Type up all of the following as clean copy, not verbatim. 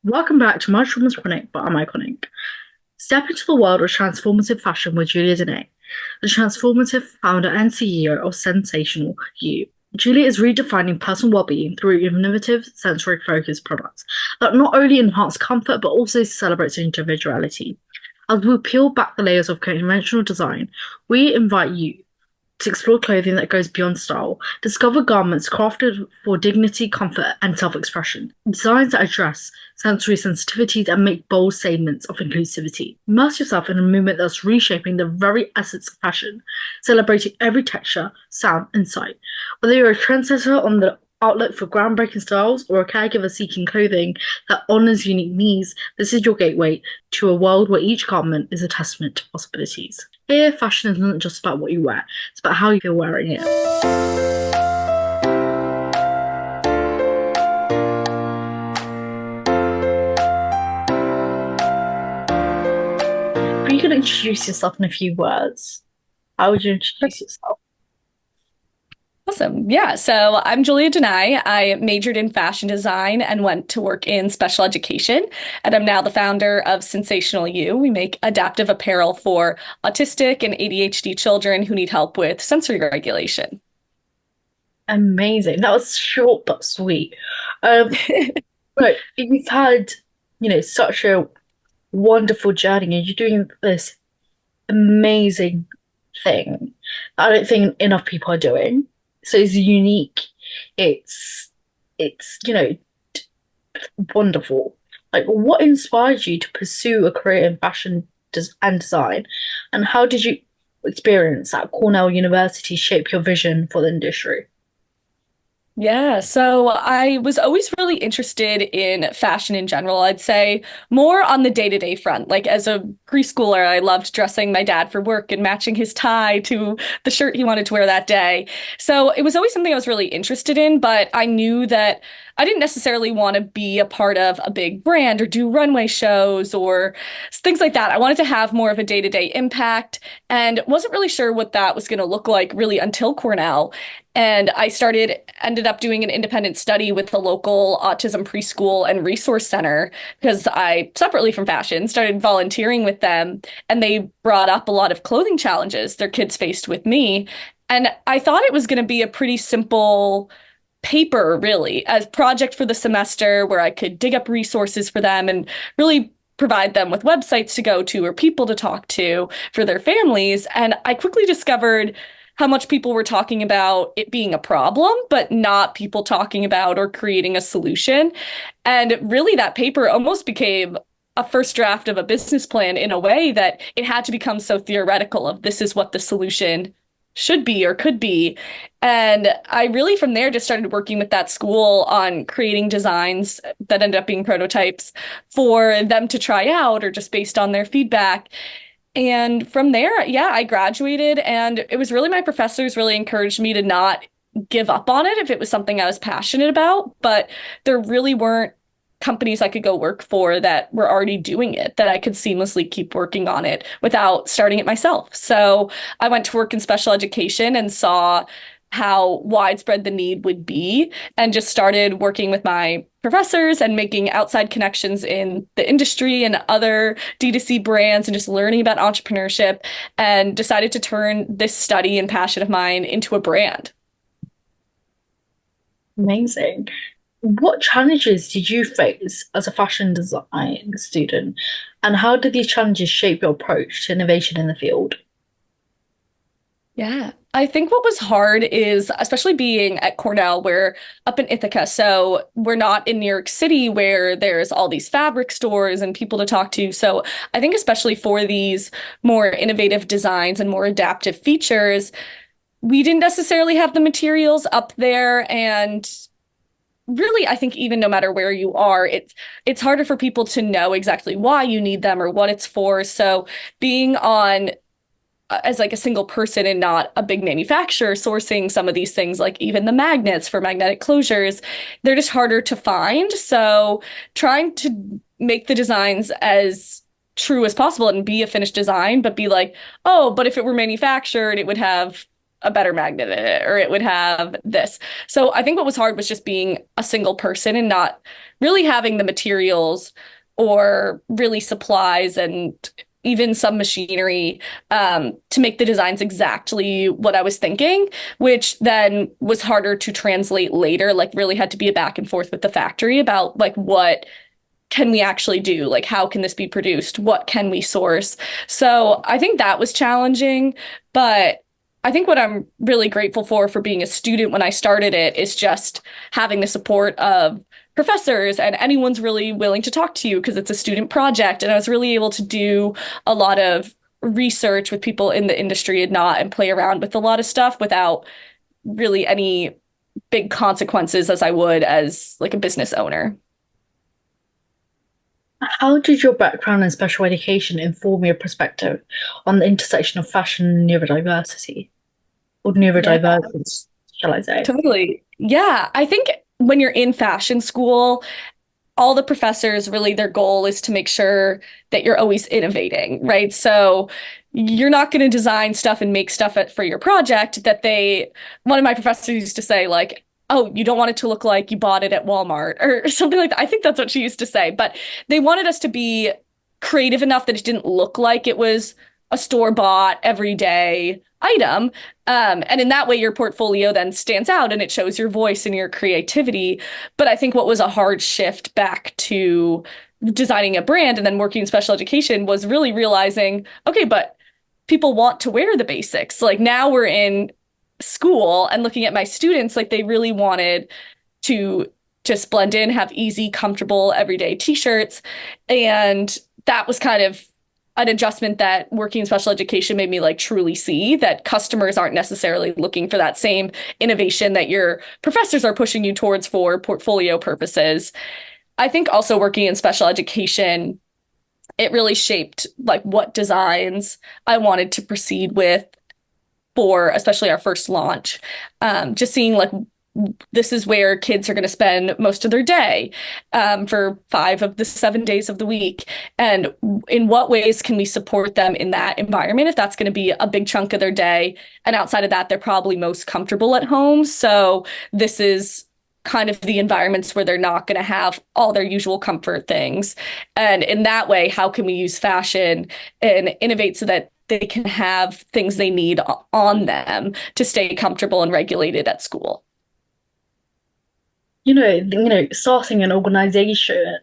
Welcome back to Much Woman's Chronic, but I'm iconic. Step into the world of transformative fashion with Julia Deney, the transformative founder and CEO of Sense-ational You. Julia is redefining personal well-being through innovative, sensory-focused products that not only enhance comfort but also celebrate individuality. As we peel back the layers of conventional design, we invite you to explore clothing that goes beyond style, discover garments crafted for dignity, comfort, and self expression, designs that address sensory sensitivities and make bold statements of inclusivity. Immerse yourself in a movement that's reshaping the very essence of fashion, celebrating every texture, sound, and sight. Whether you're a trendsetter on the outlet for groundbreaking styles or a caregiver seeking clothing that honors unique needs, this is your gateway to a world where each garment is a testament to possibilities. Here, fashion isn't just about what you wear, it's about how you feel wearing it. If you could introduce yourself in a few words, how would you introduce yourself? Awesome. Yeah. So I'm Julia Deney. I majored in fashion design and went to work in special education. And I'm now the founder of Sense-ational You. We make adaptive apparel for autistic and ADHD children who need help with sensory regulation. Amazing. That was short but sweet. Um, but you've had, such a wonderful journey and you're doing this amazing thing that I don't think enough people are doing. So it's unique. It's it's wonderful. Like, what inspired you to pursue a career in fashion and design, and how did you experience at Cornell University shape your vision for the industry? Yeah, so I was always really interested in fashion in general. I'd say more on the day-to-day front. Like as a preschooler, I loved dressing my dad for work and matching his tie to the shirt he wanted to wear that day. So it was always something I was really interested in, but I knew that I didn't necessarily want to be a part of a big brand or do runway shows or things like that. I wanted to have more of a day-to-day impact and wasn't really sure what that was going to look like really until Cornell. And ended up doing an independent study with the local autism preschool and resource center because I, separately from fashion, started volunteering with them. And they brought up a lot of clothing challenges their kids faced with me. And I thought it was going to be a pretty simple paper, really, a project for the semester where I could dig up resources for them and really provide them with websites to go to or people to talk to for their families. And I quickly discovered how much people were talking about it being a problem, but not people talking about or creating a solution. And really, that paper almost became a first draft of a business plan in a way that it had to become so theoretical of this is what the solution should be or could be. And I really from there just started working with that school on creating designs that ended up being prototypes for them to try out or just based on their feedback. And from there, yeah, I graduated, and it was really my professors really encouraged me to not give up on it if it was something I was passionate about. But there really weren't companies I could go work for that were already doing it, that I could seamlessly keep working on it without starting it myself. So I went to work in special education and saw how widespread the need would be and just started working with my professors and making outside connections in the industry and other D2C brands and just learning about entrepreneurship and decided to turn this study and passion of mine into a brand. Amazing. What challenges did you face as a fashion design student, and how did these challenges shape your approach to innovation in the field? Yeah. I think what was hard is, especially being at Cornell, we're up in Ithaca. So we're not in New York City where there's all these fabric stores and people to talk to. So I think, especially for these more innovative designs and more adaptive features, we didn't necessarily have the materials up there. And really, I think even no matter where you are, it's harder for people to know exactly why you need them or what it's for. So being on as like a single person and not a big manufacturer sourcing some of these things, like even the magnets for magnetic closures, they're just harder to find. So trying to make the designs as true as possible and be a finished design, but be like, oh, but if it were manufactured, it would have a better magnet in it, or it would have this. So I think what was hard was just being a single person and not really having the materials or really supplies and even some machinery to make the designs exactly what I was thinking, which then was harder to translate later. Like, really had to be a back and forth with the factory about like what can we actually do? Like, how can this be produced? What can we source? So I think that was challenging, but I think what I'm really grateful for being a student when I started it is just having the support of professors and anyone's really willing to talk to you because it's a student project. And I was really able to do a lot of research with people in the industry and play around with a lot of stuff without really any big consequences as I would as like a business owner. How did your background in special education inform your perspective on the intersection of fashion and neurodiversity, or Yeah. neurodivergence, shall I say? Totally. Yeah. I think when you're in fashion school, all the professors really their goal is to make sure that you're always innovating, right? So you're not going to design stuff and make stuff for your project one of my professors used to say, like, oh, you don't want it to look like you bought it at Walmart or something like that. I think that's what she used to say. But they wanted us to be creative enough that it didn't look like it was a store-bought, everyday item. And in that way, your portfolio then stands out and it shows your voice and your creativity. But I think what was a hard shift back to designing a brand and then working in special education was really realizing, okay, but people want to wear the basics. Like now we're in school and looking at my students, like they really wanted to just blend in, have easy, comfortable, everyday t-shirts. And that was kind of an adjustment that working in special education made me like truly see that customers aren't necessarily looking for that same innovation that your professors are pushing you towards for portfolio purposes. I think also working in special education, it really shaped like what designs I wanted to proceed with for especially our first launch. Just seeing like this is where kids are going to spend most of their day for 5 of the 7 days of the week. And in what ways can we support them in that environment if that's going to be a big chunk of their day? And outside of that, they're probably most comfortable at home. So this is kind of the environments where they're not going to have all their usual comfort things. And in that way, how can we use fashion and innovate so that they can have things they need on them to stay comfortable and regulated at school? Starting an organization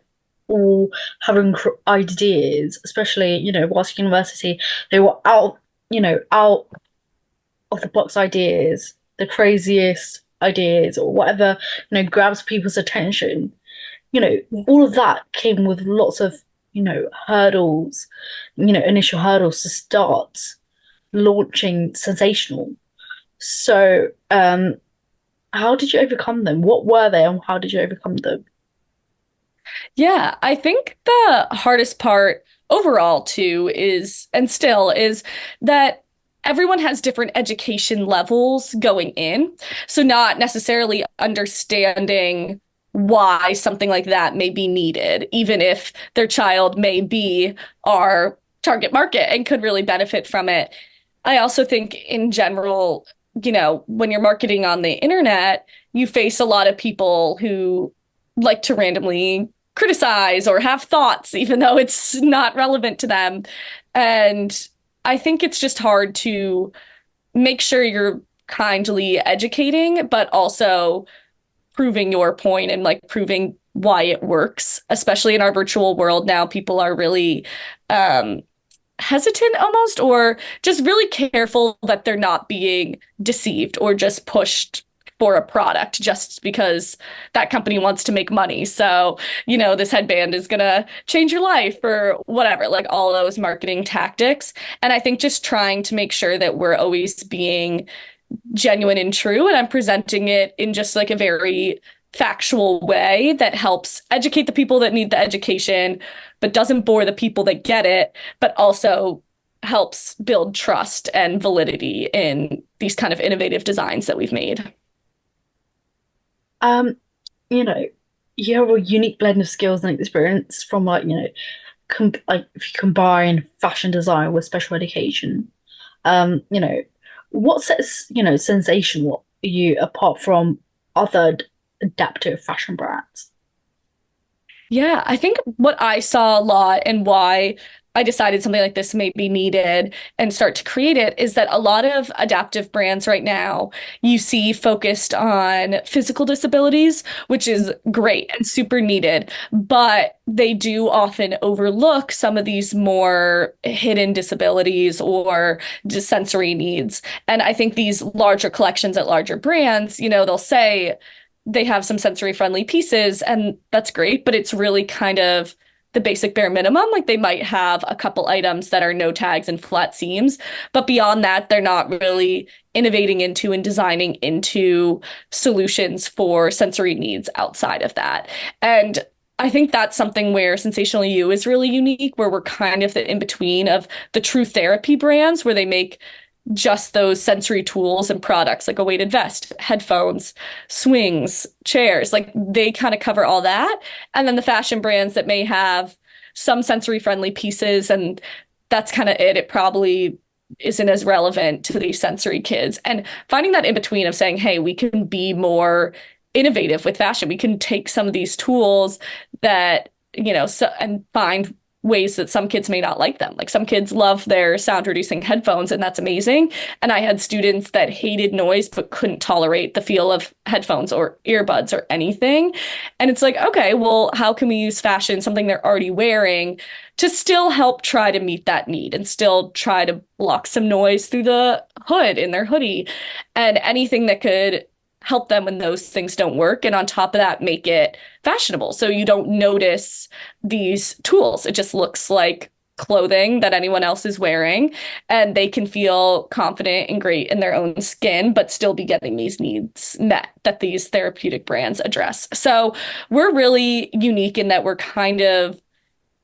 or having ideas, especially, whilst university, they were out of the box ideas, the craziest ideas or whatever, grabs people's attention. All of that came with lots of, hurdles, initial hurdles to start launching sensational. So, how did you overcome them? What were they and how did you overcome them? Yeah, I think the hardest part overall too is, and still is, that everyone has different education levels going in. So not necessarily understanding why something like that may be needed, even if their child may be our target market and could really benefit from it. I also think in general, when you're marketing on the internet, you face a lot of people who like to randomly criticize or have thoughts, even though it's not relevant to them. And I think it's just hard to make sure you're kindly educating, but also proving your point and like proving why it works, especially in our virtual world now. People are really hesitant almost, or just really careful that they're not being deceived or just pushed for a product just because that company wants to make money. So, this headband is going to change your life or whatever, like all those marketing tactics. And I think just trying to make sure that we're always being genuine and true. And I'm presenting it in just like a very factual way that helps educate the people that need the education, but doesn't bore the people that get it, but also helps build trust and validity in these kind of innovative designs that we've made. Um, you know, you have a unique blend of skills and experience from like, like if you combine fashion design with special education. Um, you know, What sets, sensational you apart from other adaptive fashion brands? Yeah, I think what I saw a lot and why I decided something like this may be needed and start to create it is that a lot of adaptive brands right now you see focused on physical disabilities, which is great and super needed, but they do often overlook some of these more hidden disabilities or just sensory needs. And I think these larger collections at larger brands, they'll say, they have some sensory friendly pieces, and that's great, but it's really kind of the basic bare minimum. Like they might have a couple items that are no tags and flat seams, but beyond that, they're not really innovating into and designing into solutions for sensory needs outside of that. And I think that's something where Sensational You is really unique, where we're kind of the in between of the true therapy brands, where they make just those sensory tools and products like a weighted vest, headphones, swings, chairs, like they kind of cover all that. And then the fashion brands that may have some sensory friendly pieces, and that's kind of it. It probably isn't as relevant to these sensory kids. And finding that in between of saying, hey, we can be more innovative with fashion. We can take some of these tools that, and find ways that some kids may not like them. Like some kids love their sound reducing headphones, and that's amazing. And I had students that hated noise but couldn't tolerate the feel of headphones or earbuds or anything. And it's like, okay, well, how can we use fashion, something they're already wearing, to still help try to meet that need and still try to block some noise through the hood in their hoodie and anything that could help them when those things don't work. And on top of that, make it fashionable. So you don't notice these tools. It just looks like clothing that anyone else is wearing, and they can feel confident and great in their own skin, but still be getting these needs met that these therapeutic brands address. So we're really unique in that we're kind of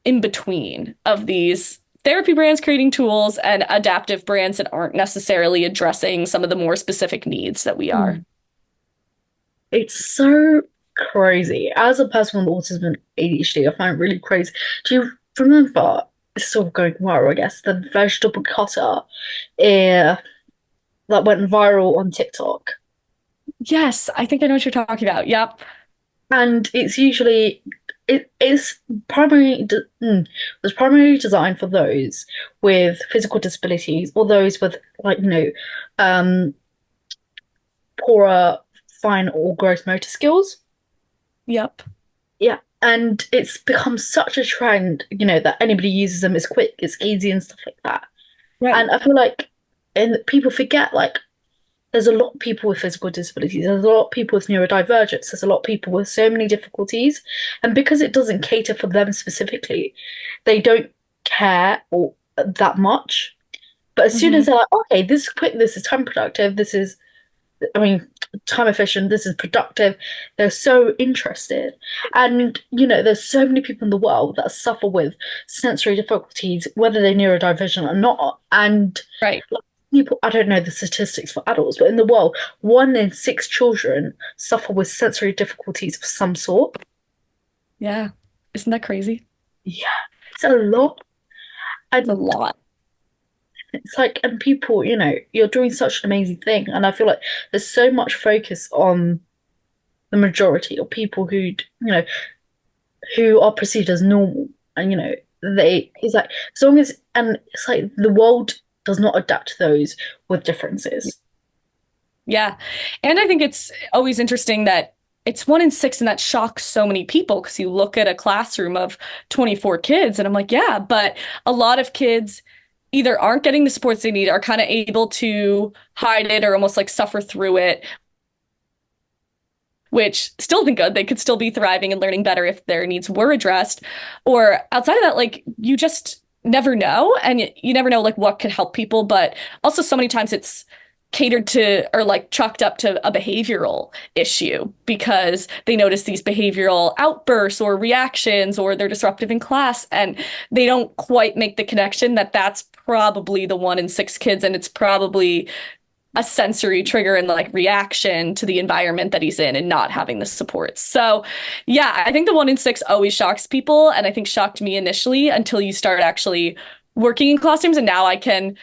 in between of these therapy brands creating tools and adaptive brands that aren't necessarily addressing some of the more specific needs that we are. It's so crazy. As a person with autism and ADHD, I find it really crazy. Do you remember, it's sort of going viral, I guess, the vegetable cutter that went viral on TikTok? Yes, I think I know what you're talking about. Yep. And it's usually it is was primarily designed for those with physical disabilities or those with like um poorer fine or gross motor skills. Yep. Yeah. And it's become such a trend, that anybody uses them. It's quick, it's easy, and stuff like that. Right. And I feel like, and people forget, like, there's a lot of people with physical disabilities. There's a lot of people with neurodivergence. There's a lot of people with so many difficulties. And because it doesn't cater for them specifically, they don't care or that much. But as soon as Hmm. they're like, okay, this is quick, this is time productive, this is, I mean, time efficient, this is productive. They're so interested. And, there's so many people in the world that suffer with sensory difficulties, whether they're neurodivergent or not. And Right. like, people, I don't know the statistics for adults, but in the world, 1 in 6 children suffer with sensory difficulties of some sort. Yeah. Isn't that crazy? Yeah, it's a lot. It's a And lot. it's like, and people, you're doing such an amazing thing. And I feel like there's so much focus on the majority of people who are perceived as normal. And, it's like, as long as, and it's like the world does not adapt to those with differences. Yeah. And I think it's always interesting that it's 1 in 6, and that shocks so many people because you look at a classroom of 24 kids, and I'm like, yeah, but a lot of kids either aren't getting the supports they need, are kind of able to hide it or almost like suffer through it, which still isn't good. They could still be thriving and learning better if their needs were addressed. Or outside of that, like you just never know. And you never know like what could help people. But also so many times it's catered to or like chalked up to a behavioral issue because they notice these behavioral outbursts or reactions or they're disruptive in class and they don't quite make the connection that that's probably the 1 in 6 kids and it's probably a sensory trigger and like reaction to the environment that he's in and not having the support. So, yeah, I think the 1 in 6 always shocks people. And I think shocked me initially until you start actually working in classrooms. And now I can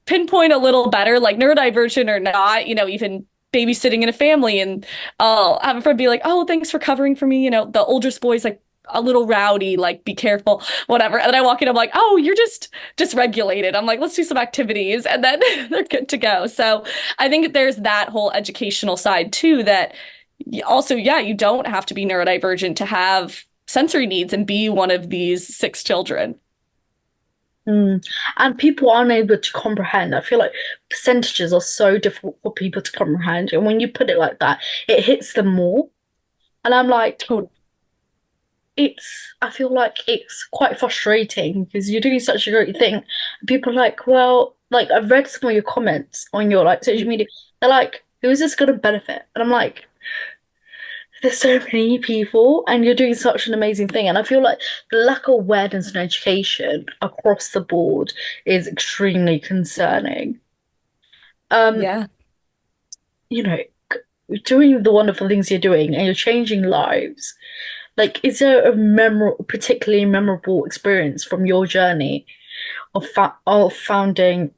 pinpoint a little better, like neurodivergent or not, even babysitting in a family. And I'll have a friend be like, oh, thanks for covering for me. The oldest boy's like a little rowdy, like be careful, whatever. And then I walk in, I'm like, oh, you're just dysregulated. I'm like, let's do some activities. And then they're good to go. So I think there's that whole educational side too, that also, yeah, you don't have to be neurodivergent to have sensory needs and be one of these 6 children. Mm. And people aren't able to comprehend. I feel like percentages are so difficult for people to comprehend. And when you put it like that, it hits them more. And I'm like, Totally. I feel like it's quite frustrating because you're doing such a great thing. And people are like, well, like I've read some of your comments on your like social media. They're like, who is this going to benefit? And I'm like, there's so many people, and you're doing such an amazing thing. And I feel like the lack of awareness and education across the board is extremely concerning. Um, Yeah. you know, doing the wonderful things you're doing and you're changing lives. Like, is there a particularly memorable experience from your journey of finding,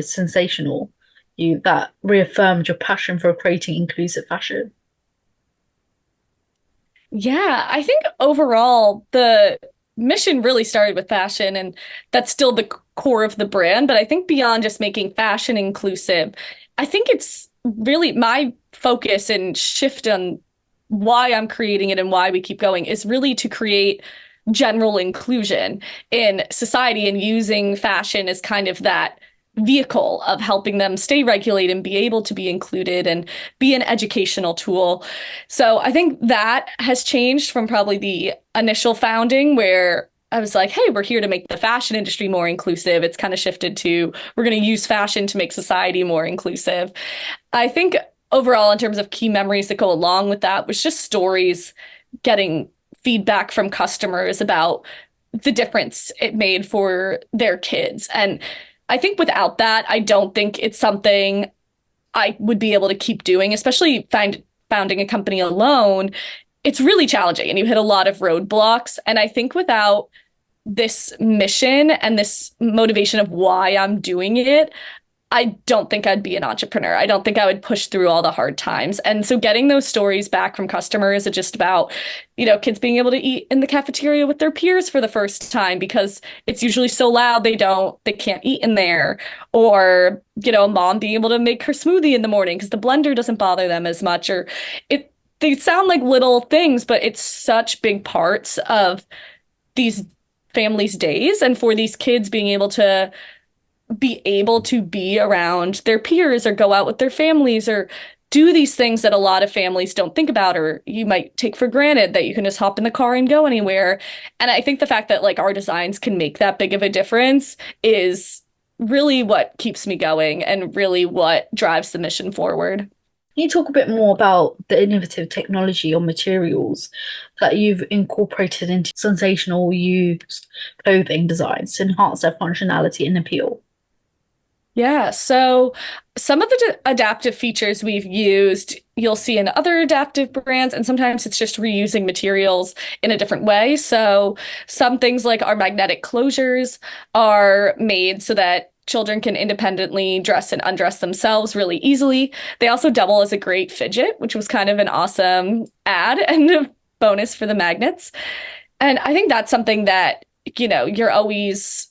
sensational you that reaffirmed your passion for creating inclusive fashion? Yeah, I think overall the mission really started with fashion, and that's still the core of the brand. But I think beyond just making fashion inclusive, I think it's really my focus and shift on why I'm creating it and why we keep going is really to create general inclusion in society and using fashion as kind of that vehicle of helping them stay regulated and be able to be included and be an educational tool. So I think that has changed from probably the initial founding where I was like, hey, we're here to make the fashion industry more inclusive. It's kind of shifted to we're going to use fashion to make society more inclusive. I think overall, in terms of key memories that go along with that, was just stories, getting feedback from customers about the difference it made for their kids. And I think without that, I don't think it's something I would be able to keep doing, especially founding a company alone. It's really challenging and you hit a lot of roadblocks. And I think without this mission and this motivation of why I'm doing it, I don't think I'd be an entrepreneur. I don't think I would push through all the hard times. And so getting those stories back from customers are just about, kids being able to eat in the cafeteria with their peers for the first time because it's usually so loud they can't eat in there. Or, a mom being able to make her smoothie in the morning because the blender doesn't bother them as much. Or they sound like little things, but it's such big parts of these families' days. And for these kids be around their peers or go out with their families or do these things that a lot of families don't think about or you might take for granted that you can just hop in the car and go anywhere. And I think the fact that like our designs can make that big of a difference is really what keeps me going and really what drives the mission forward. Can you talk a bit more about the innovative technology or materials that you've incorporated into sensational used clothing designs to enhance their functionality and appeal? Yeah, so some of the adaptive features we've used, you'll see in other adaptive brands, and sometimes it's just reusing materials in a different way. So some things like our magnetic closures are made so that children can independently dress and undress themselves really easily. They also double as a great fidget, which was kind of an awesome add and a bonus for the magnets. And I think that's something that, you're always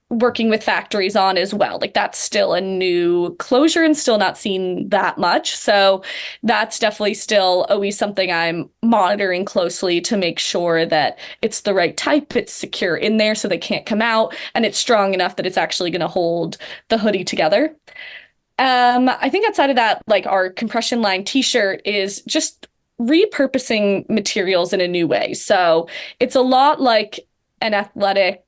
working with factories on as well. Like that's still a new closure and still not seen that much. So that's definitely still always something I'm monitoring closely to make sure that it's the right type, it's secure in there so they can't come out, and it's strong enough that it's actually going to hold the hoodie together. I think outside of that, like our compression line t-shirt is just repurposing materials in a new way. So it's a lot like an athletic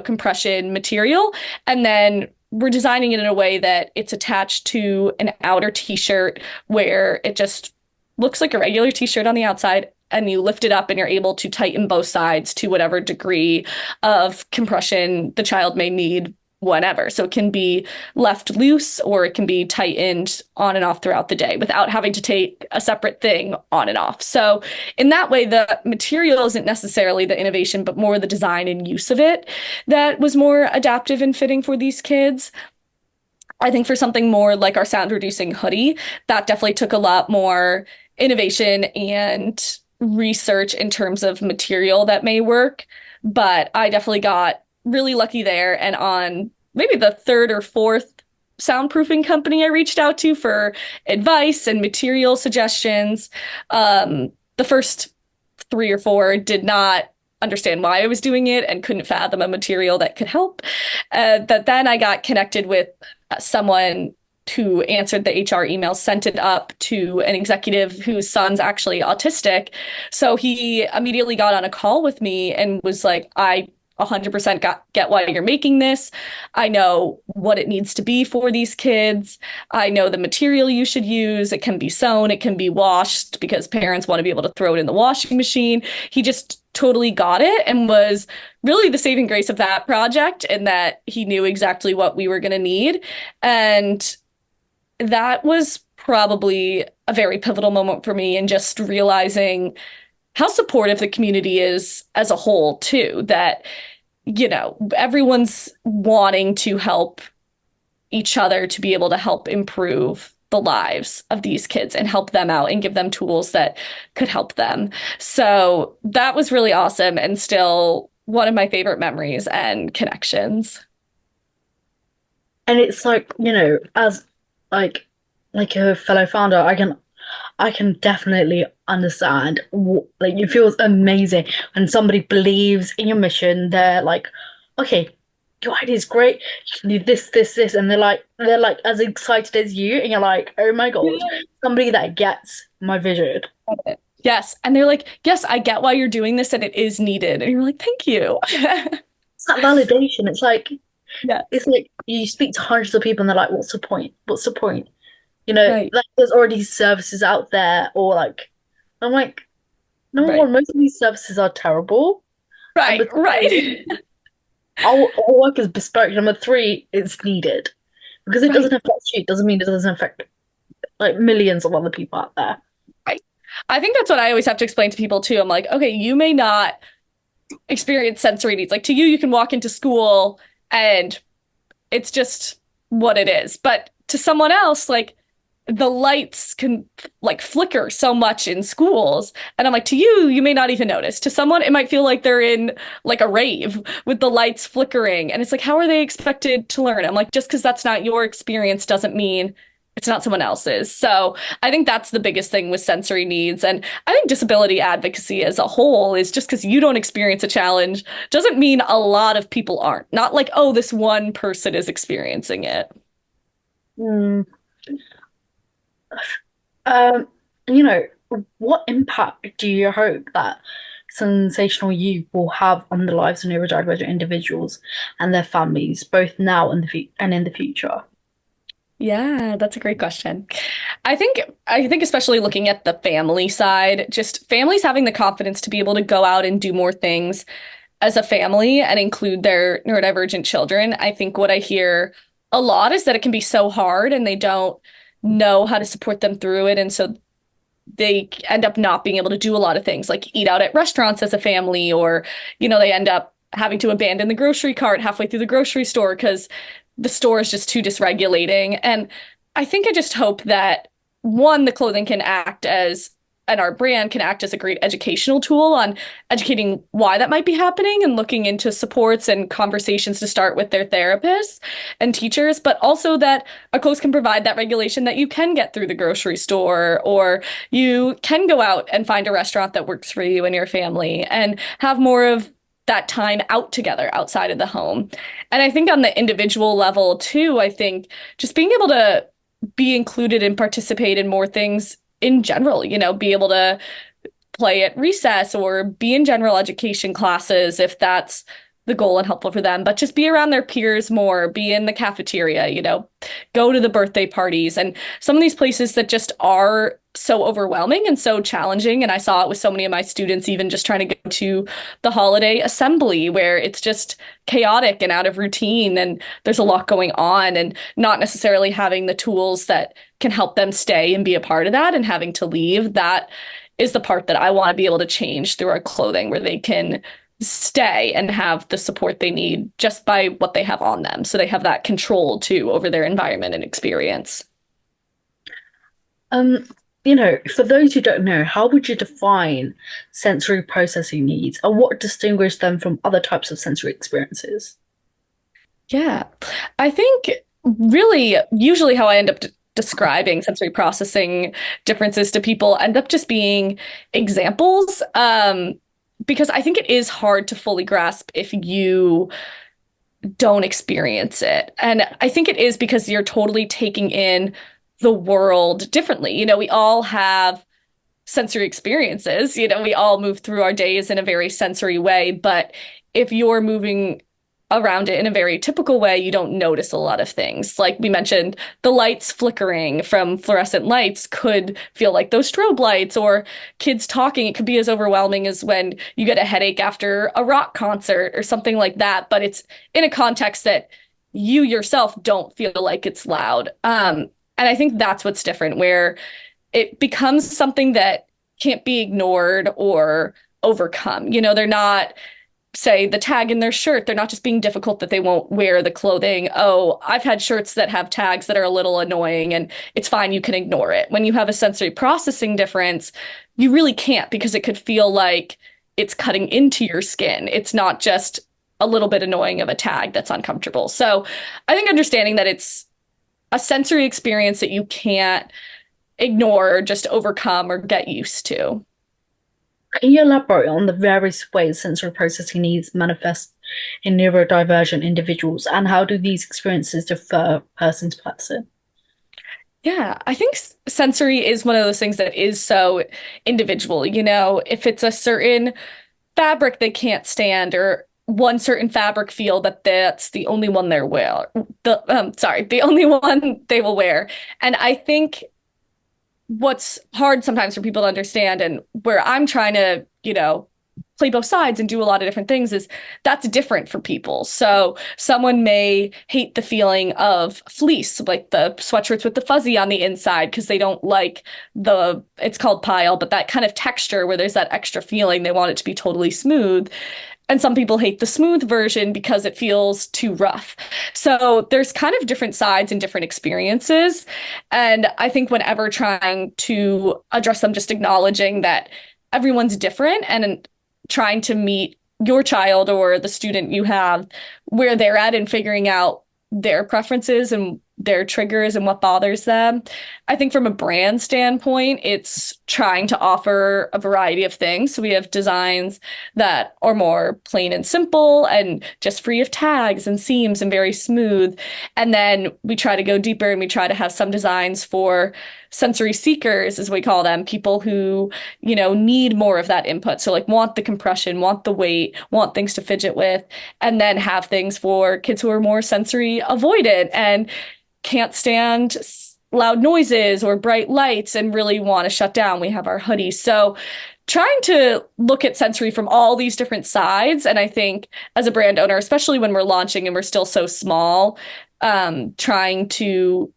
compression material. And then we're designing it in a way that it's attached to an outer t-shirt where it just looks like a regular t-shirt on the outside. And you lift it up and you're able to tighten both sides to whatever degree of compression the child may need whenever. So it can be left loose or it can be tightened on and off throughout the day without having to take a separate thing on and off. So in that way, the material isn't necessarily the innovation, but more the design and use of it that was more adaptive and fitting for these kids. I think for something more like our sound reducing hoodie, that definitely took a lot more innovation and research in terms of material that may work. But I definitely got really lucky there. And on maybe the third or fourth soundproofing company I reached out to for advice and material suggestions, the first three or four did not understand why I was doing it and couldn't fathom a material that could help. That then I got connected with someone who answered the HR email, sent it up to an executive whose son's actually autistic. So he immediately got on a call with me and was like, I 100% get why you're making this. I know what it needs to be for these kids. I know the material you should use. It can be sewn, it can be washed because parents want to be able to throw it in the washing machine. He just totally got it and was really the saving grace of that project, in that he knew exactly what we were going to need. And that was probably a very pivotal moment for me in just realizing how supportive the community is as a whole, too, that, everyone's wanting to help each other to be able to help improve the lives of these kids and help them out and give them tools that could help them. So that was really awesome and still one of my favorite memories and connections. And it's like, as like a fellow founder, I can definitely understand like it feels amazing when somebody believes in your mission. They're like, okay, your idea is great. You can do this, and they're like as excited as you, and you're like, oh my God, somebody that gets my vision. Yes. And they're like, yes, I get why you're doing this and it is needed. And you're like, thank you. It's that validation. Yeah. It's like you speak to hundreds of people and they're like, what's the point? What's the point? Right. Like there's already services out there, or like I'm like, number Right. one, most of these services are terrible. Right. Number two, Right. our work is bespoke. Number three, it's needed. Because it doesn't Right. affect you, it doesn't mean it doesn't affect like millions of other people out there. Right. I think that's what I always have to explain to people too. I'm like, okay, you may not experience sensory needs. Like to you, you can walk into school and it's just what it is. But to someone else, like the lights can like flicker so much in schools. And I'm like, to you, you may not even notice. To someone, it might feel like they're in like a rave with the lights flickering. And it's like, how are they expected to learn? I'm like, just because that's not your experience doesn't mean it's not someone else's. So I think that's the biggest thing with sensory needs. And I think disability advocacy as a whole is just because you don't experience a challenge doesn't mean a lot of people aren't. Not like, oh, this one person is experiencing it. Hmm. Um, you know, what impact do you hope that sensational you will have on the lives of neurodivergent individuals and their families, both now and in the future? Yeah, that's a great question. I think especially looking at the family side, just families having the confidence to be able to go out and do more things as a family and include their neurodivergent children. I think what I hear a lot is that it can be so hard and they don't know how to support them through it. And so they end up not being able to do a lot of things like eat out at restaurants as a family, or, they end up having to abandon the grocery cart halfway through the grocery store because the store is just too dysregulating. And I think I just hope that one, the clothing can act as and our brand can act as a great educational tool on educating why that might be happening and looking into supports and conversations to start with their therapists and teachers, but also that our clothes can provide that regulation that you can get through the grocery store, or you can go out and find a restaurant that works for you and your family and have more of that time out together outside of the home. And I think on the individual level too, I think just being able to be included and participate in more things in general, be able to play at recess or be in general education classes if that's the goal and helpful for them, but just be around their peers more, be in the cafeteria, go to the birthday parties and some of these places that just are so overwhelming and so challenging. And I saw it with so many of my students, even just trying to go to the holiday assembly where it's just chaotic and out of routine and there's a lot going on and not necessarily having the tools that can help them stay and be a part of that and having to leave. That is the part that I want to be able to change through our clothing, where they can stay and have the support they need just by what they have on them. So they have that control too over their environment and experience. Um, for those who don't know, how would you define sensory processing needs and what distinguishes them from other types of sensory experiences? Yeah. I think really usually how I end up describing sensory processing differences to people end up just being examples. Because I think it is hard to fully grasp if you don't experience it. And I think it is because you're totally taking in the world differently. We all have sensory experiences. We all move through our days in a very sensory way, but if you're moving around it in a very typical way, you don't notice a lot of things. Like we mentioned, the lights flickering from fluorescent lights could feel like those strobe lights, or kids talking. It could be as overwhelming as when you get a headache after a rock concert or something like that, but it's in a context that you yourself don't feel like it's loud. And I think that's what's different, where it becomes something that can't be ignored or overcome. They're not, say, the tag in their shirt, they're not just being difficult that they won't wear the clothing. Oh, I've had shirts that have tags that are a little annoying and it's fine, you can ignore it. When you have a sensory processing difference, you really can't, because it could feel like it's cutting into your skin. It's not just a little bit annoying of a tag that's uncomfortable. So I think understanding that it's a sensory experience that you can't ignore or just overcome or get used to. Can you elaborate on the various ways sensory processing needs manifest in neurodivergent individuals and how do these experiences differ person to person? Yeah, I think sensory is one of those things that is so individual. If it's a certain fabric they can't stand, or one certain fabric feel that's the only one they're wear, the only one they will wear. And I think what's hard sometimes for people to understand, and where I'm trying to, play both sides and do a lot of different things, is that's different for people. So someone may hate the feeling of fleece, like the sweatshirts with the fuzzy on the inside, because they don't like it's called pile, but that kind of texture where there's that extra feeling. They want it to be totally smooth. And some people hate the smooth version because it feels too rough. So there's kind of different sides and different experiences. And I think whenever trying to address them, just acknowledging that everyone's different and trying to meet your child or the student you have where they're at and figuring out their preferences and their triggers and what bothers them. I think from a brand standpoint, it's trying to offer a variety of things. So we have designs that are more plain and simple and just free of tags and seams and very smooth. And then we try to go deeper and we try to have some designs for sensory seekers, as we call them, people who, need more of that input. So like want the compression, want the weight, want things to fidget with, and then have things for kids who are more sensory avoidant and can't stand loud noises or bright lights and really want to shut down. We have our hoodies. So trying to look at sensory from all these different sides. And I think as a brand owner, especially when we're launching and we're still so small, trying to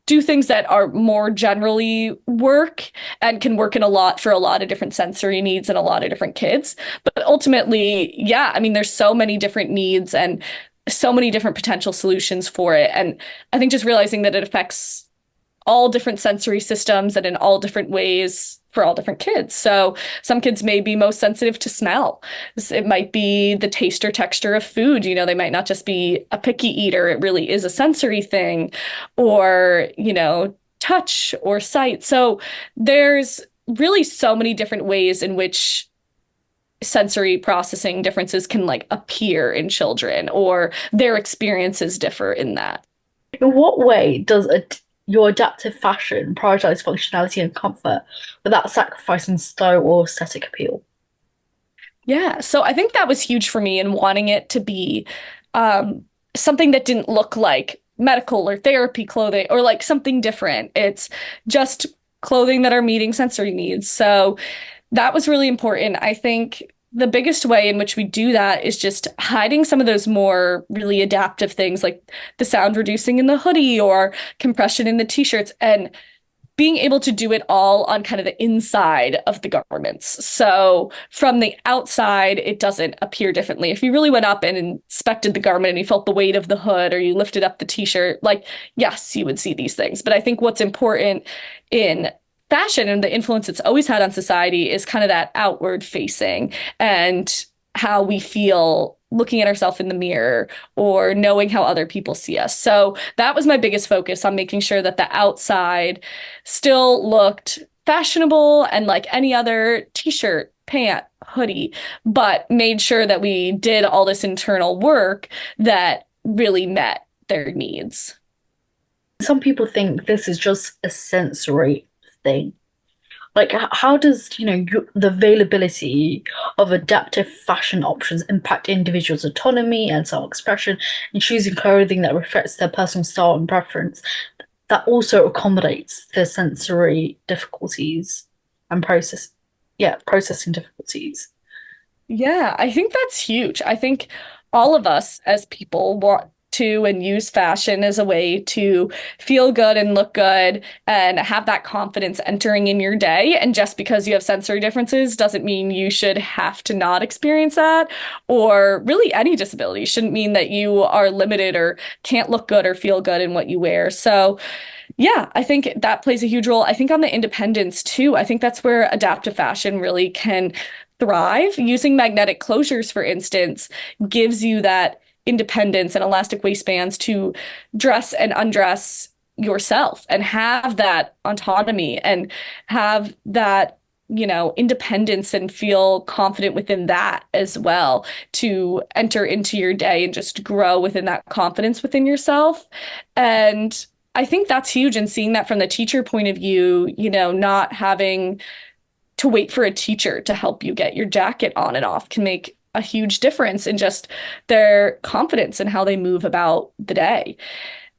do things that are more generally work and can work for a lot of different sensory needs and a lot of different kids. But ultimately, yeah, I mean, there's so many different needs and so many different potential solutions for it. And I think just realizing that it affects all different sensory systems and in all different ways for all different kids. So some kids may be most sensitive to smell. It might be the taste or texture of food. They might not just be a picky eater. It really is a sensory thing, or, touch or sight. So there's really so many different ways in which sensory processing differences can appear in children, or their experiences differ in that. In what way does your adaptive fashion prioritize functionality and comfort without sacrificing style or aesthetic appeal? Yeah, so I think that was huge for me in wanting it to be something that didn't look like medical or therapy clothing or like something different. It's just clothing that are meeting sensory needs. So that was really important. I think the biggest way in which we do that is just hiding some of those more really adaptive things, like the sound reducing in the hoodie or compression in the t-shirts, and being able to do it all on kind of the inside of the garments. So from the outside, it doesn't appear differently. If you really went up and inspected the garment and you felt the weight of the hood or you lifted up the t-shirt, like, yes, you would see these things. But I think what's important in fashion and the influence it's always had on society is kind of that outward facing and how we feel looking at ourselves in the mirror or knowing how other people see us. So that was my biggest focus on making sure that the outside still looked fashionable and like any other t-shirt, pant, hoodie, but made sure that we did all this internal work that really met their needs. Some people think this is just a sensory thing. Like, how does, the availability of adaptive fashion options impact individuals' autonomy and self-expression in choosing clothing that reflects their personal style and preference, that also accommodates their sensory difficulties and processing difficulties? Yeah, I think that's huge. I think all of us as people want to and use fashion as a way to feel good and look good and have that confidence entering in your day. And just because you have sensory differences doesn't mean you should have to not experience that, or really any disability shouldn't mean that you are limited or can't look good or feel good in what you wear. So yeah, I think that plays a huge role. I think on the independence too, I think that's where adaptive fashion really can thrive. Using magnetic closures, for instance, gives you that independence and elastic waistbands to dress and undress yourself and have that autonomy and have that, independence and feel confident within that as well to enter into your day and just grow within that confidence within yourself. And I think that's huge. And seeing that from the teacher point of view, not having to wait for a teacher to help you get your jacket on and off can make a huge difference in just their confidence and how they move about the day.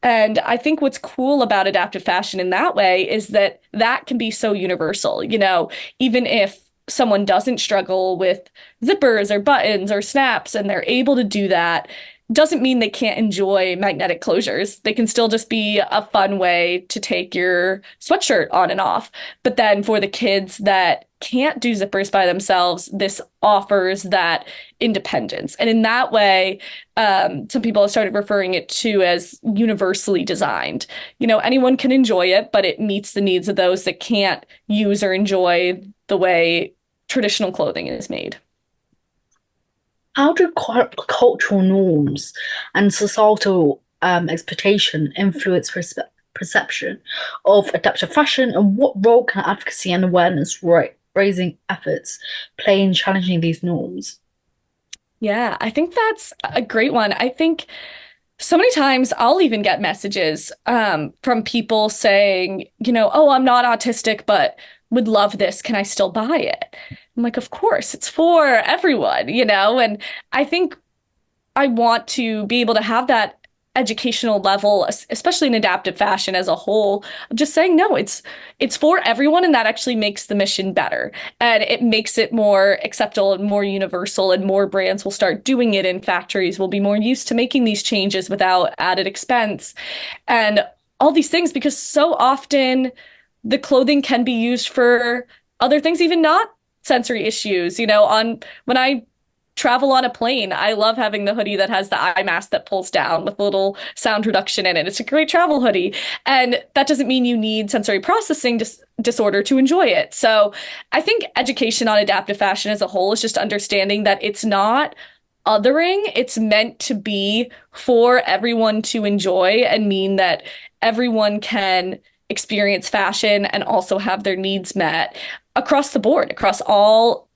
And I think what's cool about adaptive fashion in that way is that that can be so universal. Even if someone doesn't struggle with zippers or buttons or snaps and they're able to do that, doesn't mean they can't enjoy magnetic closures. They can still just be a fun way to take your sweatshirt on and off. But then for the kids that can't do zippers by themselves, this offers that independence. And in that way, some people have started referring it to as universally designed. Anyone can enjoy it, but it meets the needs of those that can't use or enjoy the way traditional clothing is made. How do cultural norms and societal expectation influence perception of adaptive fashion, and what role can advocacy and awareness raising efforts play in challenging these norms? Yeah, I think that's a great one. I think so many times I'll even get messages from people saying, oh, I'm not autistic, but would love this. Can I still buy it? I'm like, of course, it's for everyone, and I think I want to be able to have that educational level, especially in adaptive fashion as a whole, of just saying, no, it's for everyone, and that actually makes the mission better. And it makes it more acceptable and more universal, and more brands will start doing it in factories. Will be more used to making these changes without added expense and all these things, because so often the clothing can be used for other things, even not sensory issues. When I travel on a plane, I love having the hoodie that has the eye mask that pulls down with a little sound reduction in it. It's a great travel hoodie. And that doesn't mean you need sensory processing disorder to enjoy it. So I think education on adaptive fashion as a whole is just understanding that it's not othering. It's meant to be for everyone to enjoy and mean that everyone can experience fashion and also have their needs met across the board, across all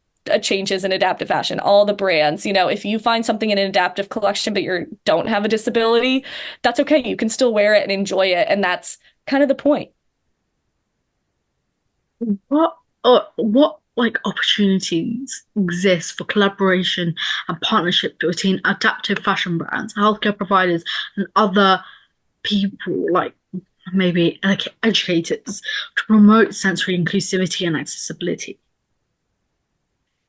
changes in adaptive fashion, all the brands. If you find something in an adaptive collection, but you don't have a disability, that's okay. You can still wear it and enjoy it. And that's kind of the point. What like opportunities exist for collaboration and partnership between adaptive fashion brands, healthcare providers, and other people, like maybe like educators, to promote sensory inclusivity and accessibility?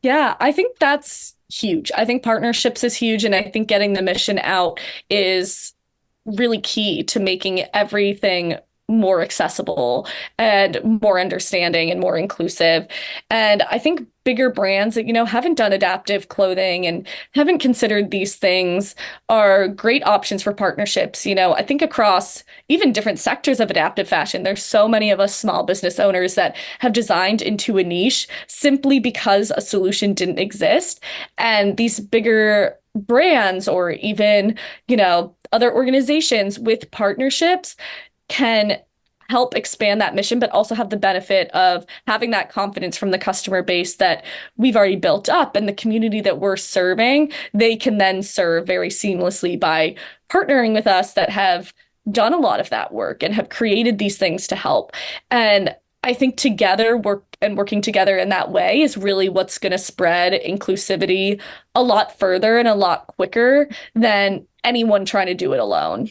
Yeah, I think that's huge. I think partnerships is huge. And I think getting the mission out is really key to making everything more accessible and more understanding and more inclusive. And I think bigger brands that, haven't done adaptive clothing and haven't considered these things are great options for partnerships. I think across even different sectors of adaptive fashion, there's so many of us small business owners that have designed into a niche simply because a solution didn't exist. And these bigger brands or even, other organizations with partnerships can help expand that mission, but also have the benefit of having that confidence from the customer base that we've already built up and the community that we're serving, they can then serve very seamlessly by partnering with us that have done a lot of that work and have created these things to help. And I think working together in that way is really what's going to spread inclusivity a lot further and a lot quicker than anyone trying to do it alone.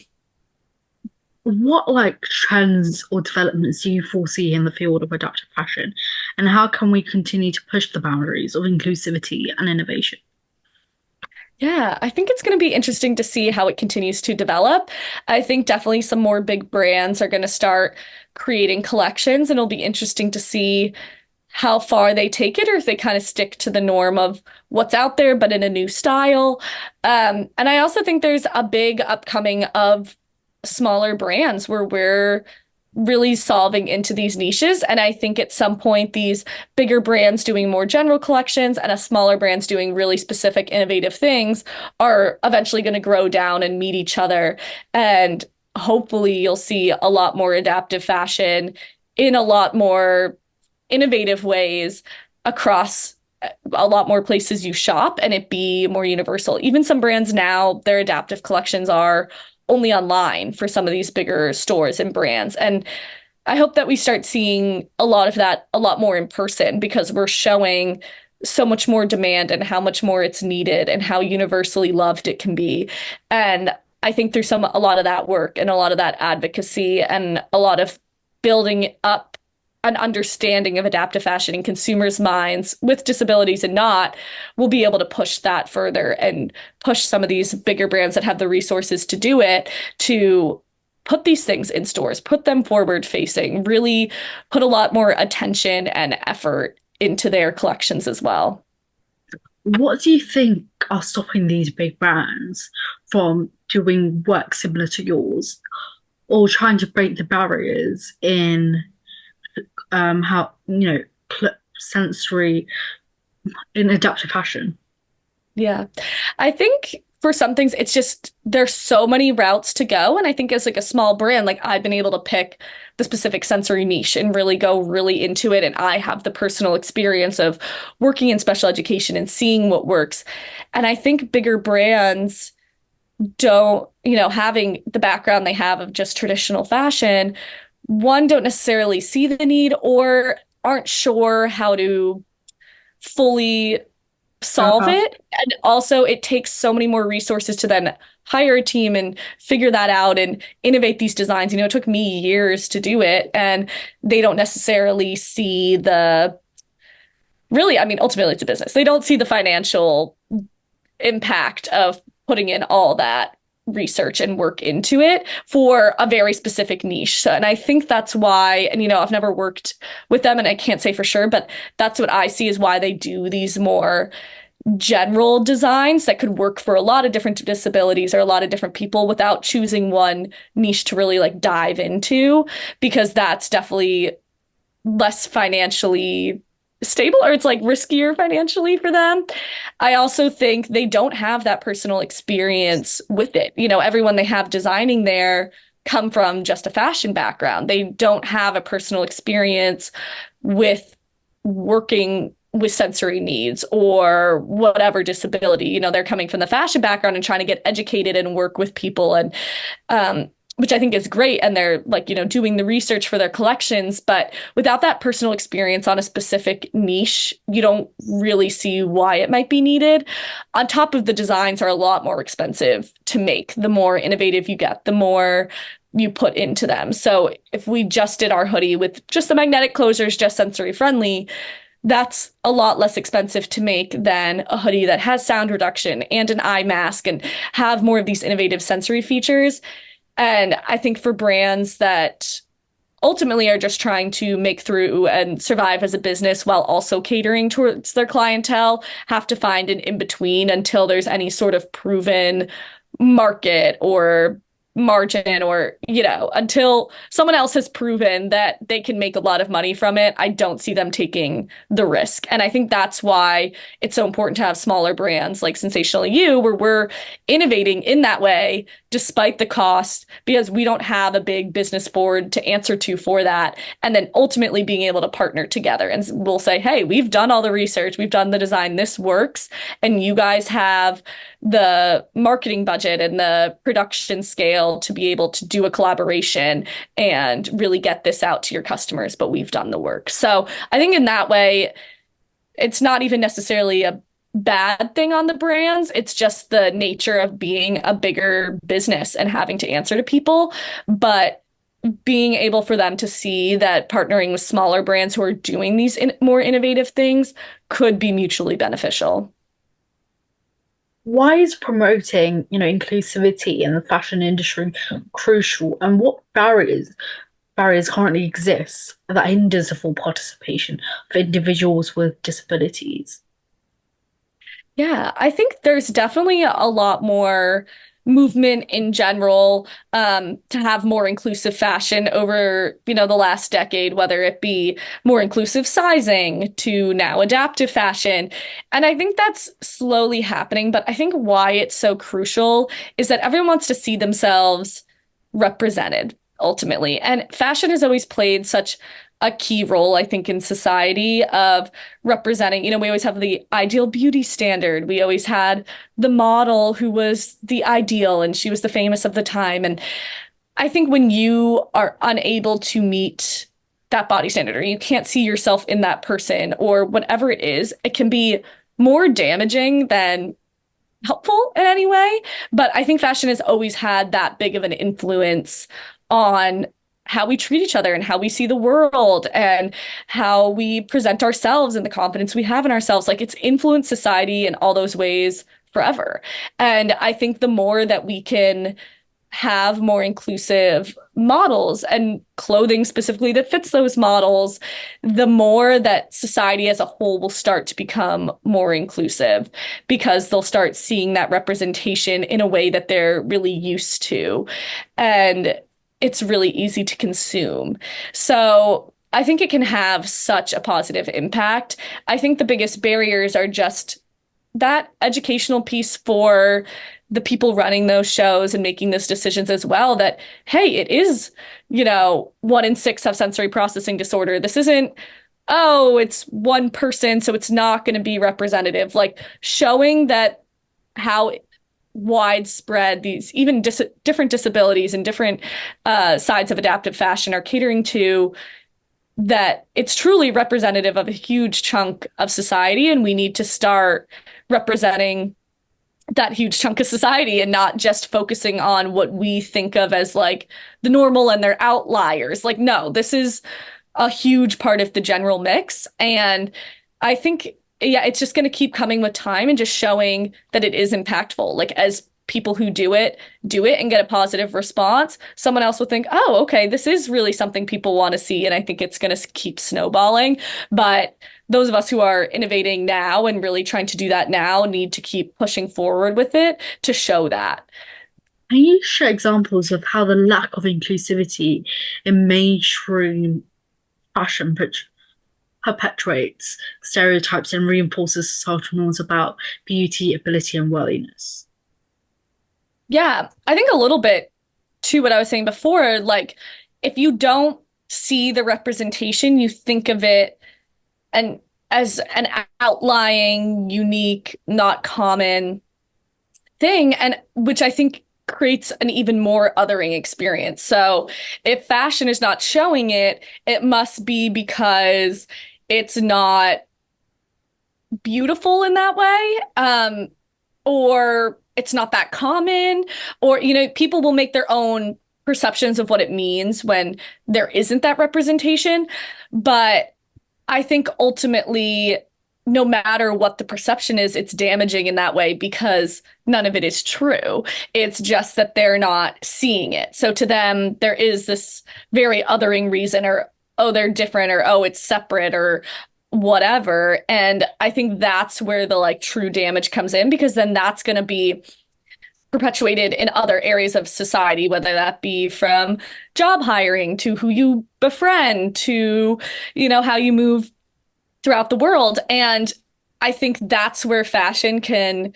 What trends or developments do you foresee in the field of adaptive fashion, and how can we continue to push the boundaries of inclusivity and innovation? Yeah, I think it's going to be interesting to see how it continues to develop. I think definitely some more big brands are going to start creating collections, and it'll be interesting to see how far they take it or if they kind of stick to the norm of what's out there, but in a new style. And I also think there's a big upcoming of smaller brands where we're really solving into these niches. And I think at some point, these bigger brands doing more general collections and a smaller brands doing really specific, innovative things are eventually going to grow down and meet each other. And hopefully, you'll see a lot more adaptive fashion in a lot more innovative ways across a lot more places you shop and it be more universal. Even some brands now, their adaptive collections are only online for some of these bigger stores and brands. And I hope that we start seeing a lot of that a lot more in person because we're showing so much more demand and how much more it's needed and how universally loved it can be. And I think through a lot of that work and a lot of that advocacy and a lot of building up an understanding of adaptive fashion in consumers' minds with disabilities and not, we'll be able to push that further and push some of these bigger brands that have the resources to do it to put these things in stores, put them forward facing, really put a lot more attention and effort into their collections as well. What do you think are stopping these big brands from doing work similar to yours or trying to break the barriers in how sensory in adaptive fashion? Yeah. I think for some things, it's just there's so many routes to go. And I think as like a small brand, like I've been able to pick the specific sensory niche and really go really into it. And I have the personal experience of working in special education and seeing what works. And I think bigger brands don't, having the background they have of just traditional fashion, one, don't necessarily see the need or aren't sure how to fully solve Uh, it. And also, it takes so many more resources to then hire a team and figure that out and innovate these designs. It took me years to do it, and they don't necessarily see ultimately, it's a business. They don't see the financial impact of putting in all that research and work into it for a very specific niche. So, and I think that's why, and I've never worked with them and I can't say for sure, but that's what I see is why they do these more general designs that could work for a lot of different disabilities or a lot of different people without choosing one niche to really like dive into, because that's definitely less financially stable or it's like riskier financially for them. I also think they don't have that personal experience with it. Everyone they have designing there come from just a fashion background. They don't have a personal experience with working with sensory needs or whatever disability. They're coming from the fashion background and trying to get educated and work with people and which I think is great. And they're like, doing the research for their collections. But without that personal experience on a specific niche, you don't really see why it might be needed. On top of the designs are a lot more expensive to make. The more innovative you get, the more you put into them. So if we just did our hoodie with just the magnetic closures, just sensory friendly, that's a lot less expensive to make than a hoodie that has sound reduction and an eye mask and have more of these innovative sensory features. And I think for brands that ultimately are just trying to make through and survive as a business while also catering towards their clientele have to find an in-between until there's any sort of proven market or margin, or until someone else has proven that they can make a lot of money from it. I don't see them taking the risk. And I think that's why it's so important to have smaller brands like Sense-ational You, where we're innovating in that way despite the cost, because we don't have a big business board to answer to for that. And then ultimately being able to partner together, and we'll say, hey, we've done all the research, we've done the design, this works, and you guys have the marketing budget and the production scale to be able to do a collaboration and really get this out to your customers, but we've done the work. So I think in that way, it's not even necessarily a bad thing on the brands. It's just the nature of being a bigger business and having to answer to people. But being able for them to see that partnering with smaller brands who are doing these more innovative things could be mutually beneficial. Why is promoting, inclusivity in the fashion industry crucial, and what barriers currently exist that hinders the full participation of individuals with disabilities? Yeah, I think there's definitely a lot more movement in general to have more inclusive fashion over, the last decade, whether it be more inclusive sizing to now adaptive fashion. And I think that's slowly happening. But I think why it's so crucial is that everyone wants to see themselves represented ultimately. And fashion has always played such a key role, I think, in society of representing, we always have the ideal beauty standard. We always had the model who was the ideal and she was the famous of the time. And I think when you are unable to meet that body standard, or you can't see yourself in that person or whatever it is, it can be more damaging than helpful in any way. But I think fashion has always had that big of an influence on how we treat each other and how we see the world and how we present ourselves and the confidence we have in ourselves. Like, it's influenced society in all those ways forever. And I think the more that we can have more inclusive models and clothing specifically that fits those models, the more that society as a whole will start to become more inclusive, because they'll start seeing that representation in a way that they're really used to. And it's really easy to consume. So I think it can have such a positive impact. I think the biggest barriers are just that educational piece for the people running those shows and making those decisions as well, that, hey, it is, 1 in 6 have sensory processing disorder. This isn't, oh, it's one person, so it's not going to be representative. Like, showing that how widespread these even different disabilities and different sides of adaptive fashion are catering to, that it's truly representative of a huge chunk of society, and we need to start representing that huge chunk of society and not just focusing on what we think of as like the normal and their outliers. Like, no, this is a huge part of the general mix. And I think, yeah, it's just going to keep coming with time and just showing that it is impactful. Like, as people who do it and get a positive response, someone else will think, oh, okay, this is really something people want to see. And I think it's going to keep snowballing. But those of us who are innovating now and really trying to do that now need to keep pushing forward with it to show that. Can you share examples of how the lack of inclusivity in mainstream fashion perpetuates stereotypes and reinforces societal norms about beauty, ability, and worthiness? Yeah, I think a little bit to what I was saying before, like, if you don't see the representation, you think of it and as an outlying, unique, not common thing, and which I think creates an even more othering experience. So if fashion is not showing it, it must be because it's not beautiful in that way, or it's not that common, or, people will make their own perceptions of what it means when there isn't that representation. But I think ultimately no matter what the perception is, it's damaging in that way because none of it is true. It's just that they're not seeing it. So to them, there is this very othering reason, or, oh, they're different, or, oh, it's separate, or whatever. And I think that's where the like true damage comes in, because then that's going to be perpetuated in other areas of society, whether that be from job hiring to who you befriend to, how you move throughout the world. And I think that's where fashion can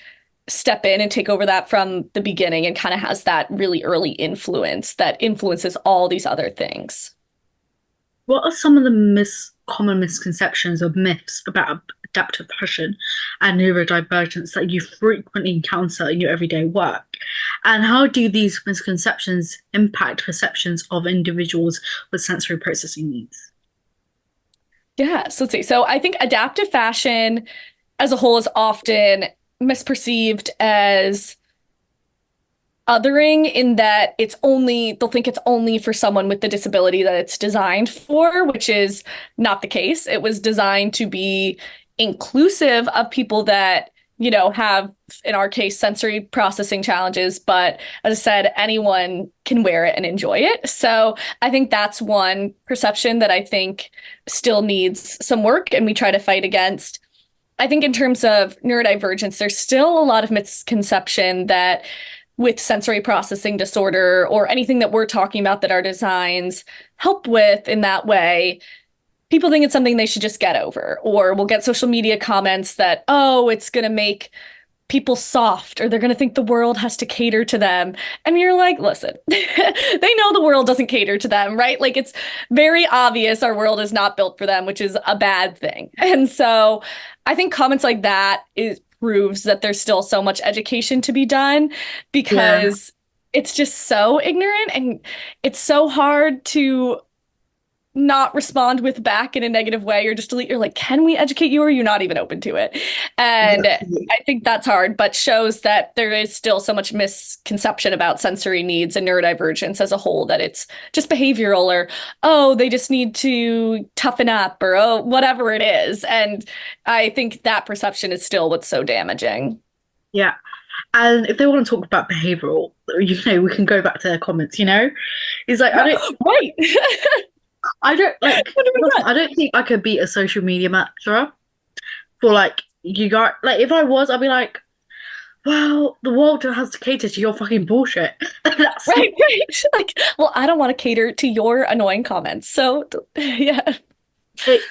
step in and take over that from the beginning, and kind of has that really early influence that influences all these other things. What are some of the common misconceptions or myths about adaptive fashion and neurodivergence that you frequently encounter in your everyday work? And how do these misconceptions impact perceptions of individuals with sensory processing needs? Yeah, so let's see. So I think adaptive fashion as a whole is often misperceived as othering, in that they'll think it's only for someone with the disability that it's designed for, which is not the case. It was designed to be inclusive of people that, have, in our case, sensory processing challenges. But as I said, anyone can wear it and enjoy it. So I think that's one perception that I think still needs some work, and we try to fight against. I think in terms of neurodivergence, there's still a lot of misconception that with sensory processing disorder, or anything that we're talking about that our designs help with in that way, people think it's something they should just get over. Or we'll get social media comments that, oh, it's going to make people soft, or they're going to think the world has to cater to them. And you're like, listen, they know the world doesn't cater to them, right? Like, it's very obvious our world is not built for them, which is a bad thing. And so I think comments like that proves that there's still so much education to be done, Yeah. because it's just so ignorant, and it's so hard to not respond with back in a negative way, or just delete. You're like, can we educate you? Or you're not even open to it. And Exactly. I think that's hard, but shows that there is still so much misconception about sensory needs and neurodivergence as a whole, that it's just behavioral, or, oh, they just need to toughen up, or, oh, whatever it is. And I think that perception is still what's so damaging. Yeah. And if they want to talk about behavioral, we can go back to their comments. It's like Right. I don't like 100%. I don't think I could be a social media manager for like you guys. Like if I was, I'd be like, well, the world has to cater to your fucking bullshit. That's Right, right. Like, well, I don't want to cater to your annoying comments. So, yeah. it.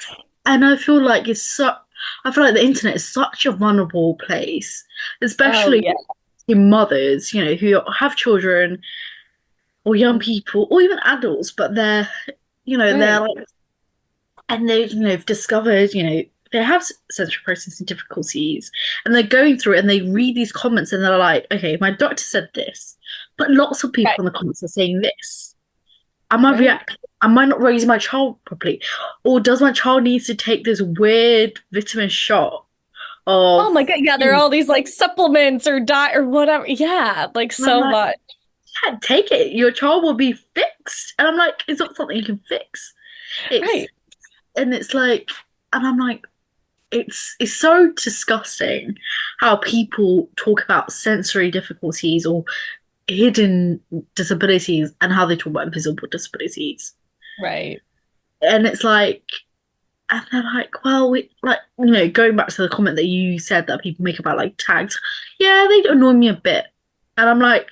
And I feel like I feel like the internet is such a vulnerable place, Oh, especially yeah. in mothers, who have children or young people or even adults, but they're Right. like, and they've discovered, they have sensory processing difficulties, and they're going through it, and they read these comments, and they're like, okay, my doctor said this, but lots of people Right. in the comments are saying this. Am I Right. reacting? Am I not raising my child properly? Or does my child need to take this weird vitamin shot Oh of, my God. Yeah, there are all these like supplements or diet or whatever. Yeah, like and I'm so like, much. yeah, take it. Your child will be fixed. And I'm like, it's not something you can fix. It's Right. and it's like, and I'm like, it's so disgusting how people talk about sensory difficulties or hidden disabilities and how they talk about invisible disabilities. Right. And it's like, and they're like, well, going back to the comment that you said that people make about like tags, yeah, they annoy me a bit. And I'm like,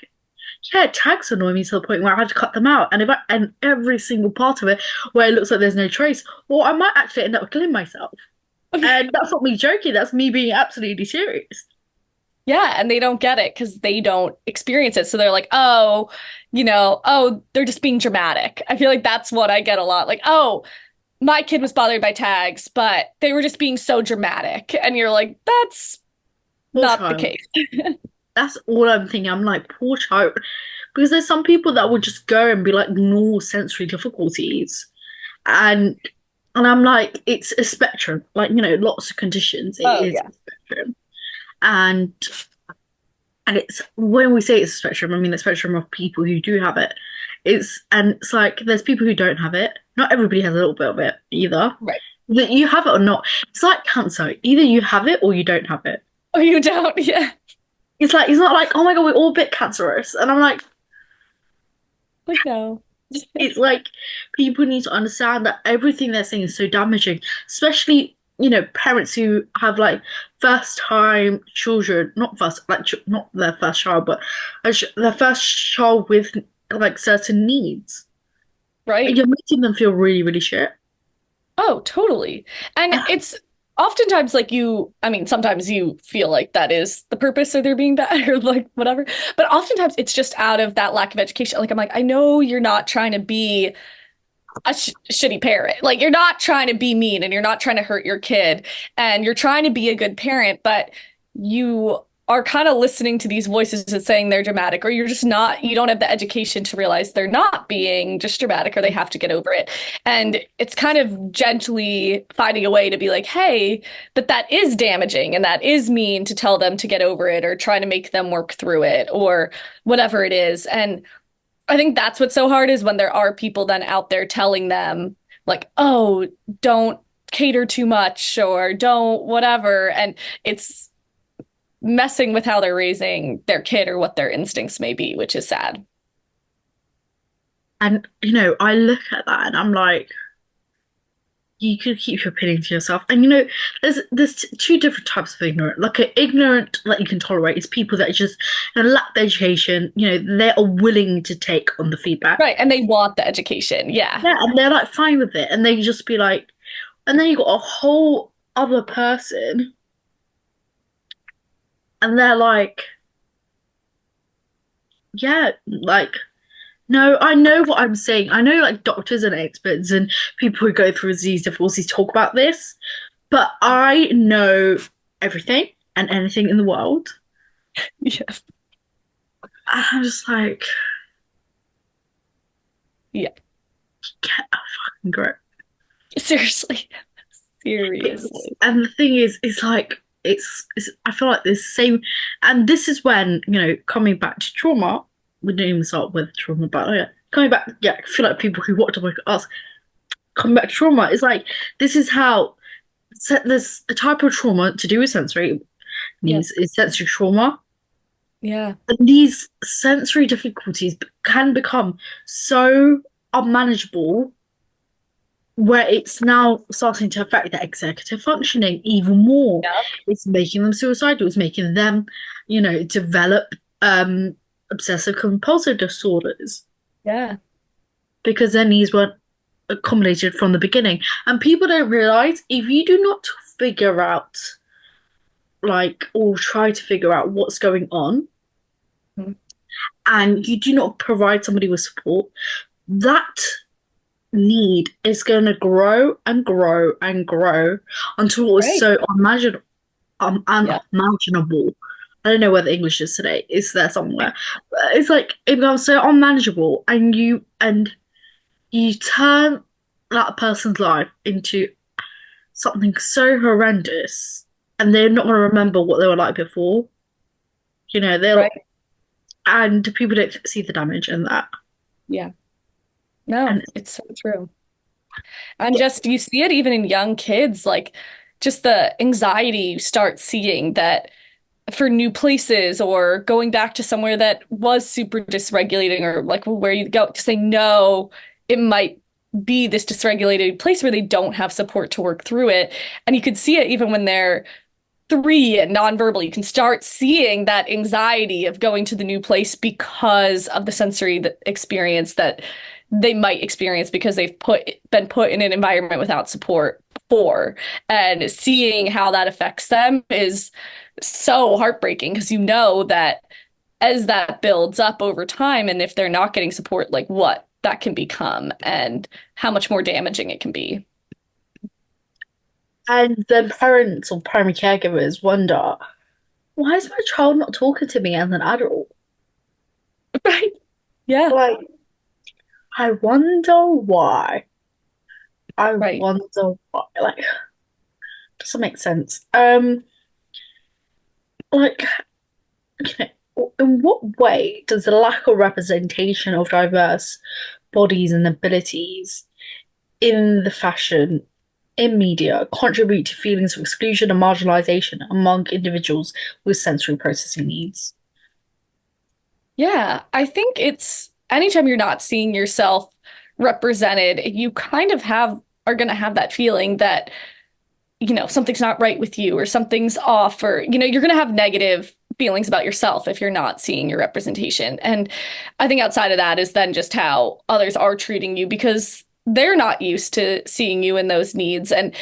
yeah, tags annoy me to the point where I had to cut them out. And every single part of it where it looks like there's no trace, or I might actually end up killing myself. And that's not me joking, that's me being absolutely serious. Yeah, and they don't get it because they don't experience it. So they're like, oh, oh, they're just being dramatic. I feel like that's what I get a lot. Like, oh, my kid was bothered by tags, but they were just being so dramatic. And you're like, that's Poor not the child. case. That's all I'm thinking. I'm like, poor child. Because there's some people that would just go and be like, no sensory difficulties. And and I'm like, it's a spectrum. Like, lots of conditions. It Oh, is yeah. a spectrum. And and it's when we say it's a spectrum, I mean a spectrum of people who do have it. It's like there's people who don't have it. Not everybody has a little bit of it either. Right. that you have it or not. It's like cancer. Either you have it or you don't have it. Oh, you don't? Yeah. It's like it's not like, oh my God, we're all a bit cancerous. And I'm like, Like, no. it's like people need to understand that everything they're saying is so damaging, especially, parents who have like first time children, not first, like not their first child, but their first child with like certain needs. Right. You're making them feel really, really shit. Oh, totally. And it's oftentimes like I mean, sometimes you feel like that is the purpose of their being bad or like whatever. But oftentimes it's just out of that lack of education. Like, I'm like, I know you're not trying to be a shitty parent. Like, you're not trying to be mean and you're not trying to hurt your kid and you're trying to be a good parent, but you are kind of listening to these voices and saying they're dramatic, or you're just not, you don't have the education to realize they're not being just dramatic or they have to get over it. And it's kind of gently finding a way to be like, hey, but that is damaging and that is mean to tell them to get over it or trying to make them work through it or whatever it is. And I think that's what's so hard is when there are people then out there telling them like, oh, don't cater too much or don't whatever. And it's messing with how they're raising their kid or what their instincts may be, which is sad. And I look at that and I'm like, you could keep your opinion to yourself. And there's two different types of ignorant. Like an ignorant that you can tolerate is people that just lack the education. They are willing to take on the feedback. Right. And they want the education. Yeah. Yeah, and they're like fine with it, and they just be like, and then you got a whole other person, and they're like, yeah, like. No, I know what I'm saying. I know like doctors and experts and people who go through these difficulties talk about this, but I know everything and anything in the world. Yeah. I'm just like, Yeah. get a fucking grip. Seriously. Seriously. And the thing is, it's like it's I feel like this same, and this is when coming back to trauma. We didn't even start with trauma, but yeah, coming back, yeah, I feel like people who watch like us coming back to trauma. It's like this is how there's a type of trauma to do with sensory needs is sensory trauma. Yeah. And these sensory difficulties can become so unmanageable where it's now starting to affect their executive functioning even more. Yeah. It's making them suicidal. It's making them, develop obsessive compulsive disorders Yeah. because their needs weren't accommodated from the beginning. And people don't realize if you do not figure out, like, or try to figure out what's going on, Mhm. and you do not provide somebody with support, that need is going to grow and grow and grow until it's Right. so unimaginable. Yeah. Unimaginable. I don't know where the English is today. It's there somewhere. But it's like it becomes so unmanageable, and you turn that person's life into something so horrendous, and they're not going to remember what they were like before. They're Right. and people don't see the damage in that. Yeah. No, And it's so true. And just you see it even in young kids, like just the anxiety you start seeing that for new places or going back to somewhere that was super dysregulating or like where you go to say no, it might be this dysregulated place where they don't have support to work through it. And you could see it even when they're 3 and nonverbal. You can start seeing that anxiety of going to the new place because of the sensory experience that they might experience because they've been put in an environment without support before. And seeing how that affects them is so heartbreaking because you know that as that builds up over time, and if they're not getting support, like what that can become and how much more damaging it can be. and then parents or primary caregivers wonder, why is my child not talking to me as an adult? Right. Yeah. Like, I wonder why. I Right. wonder why. Like, doesn't make sense. Like, in what way does the lack of representation of diverse bodies and abilities in the fashion in media contribute to feelings of exclusion and marginalization among individuals with sensory processing needs? Yeah, I think it's anytime you're not seeing yourself represented, you kind of are going to have that feeling that, something's not right with you or something's off, or, you're going to have negative feelings about yourself if you're not seeing your representation. And I think outside of that is then just how others are treating you because they're not used to seeing you in those needs. And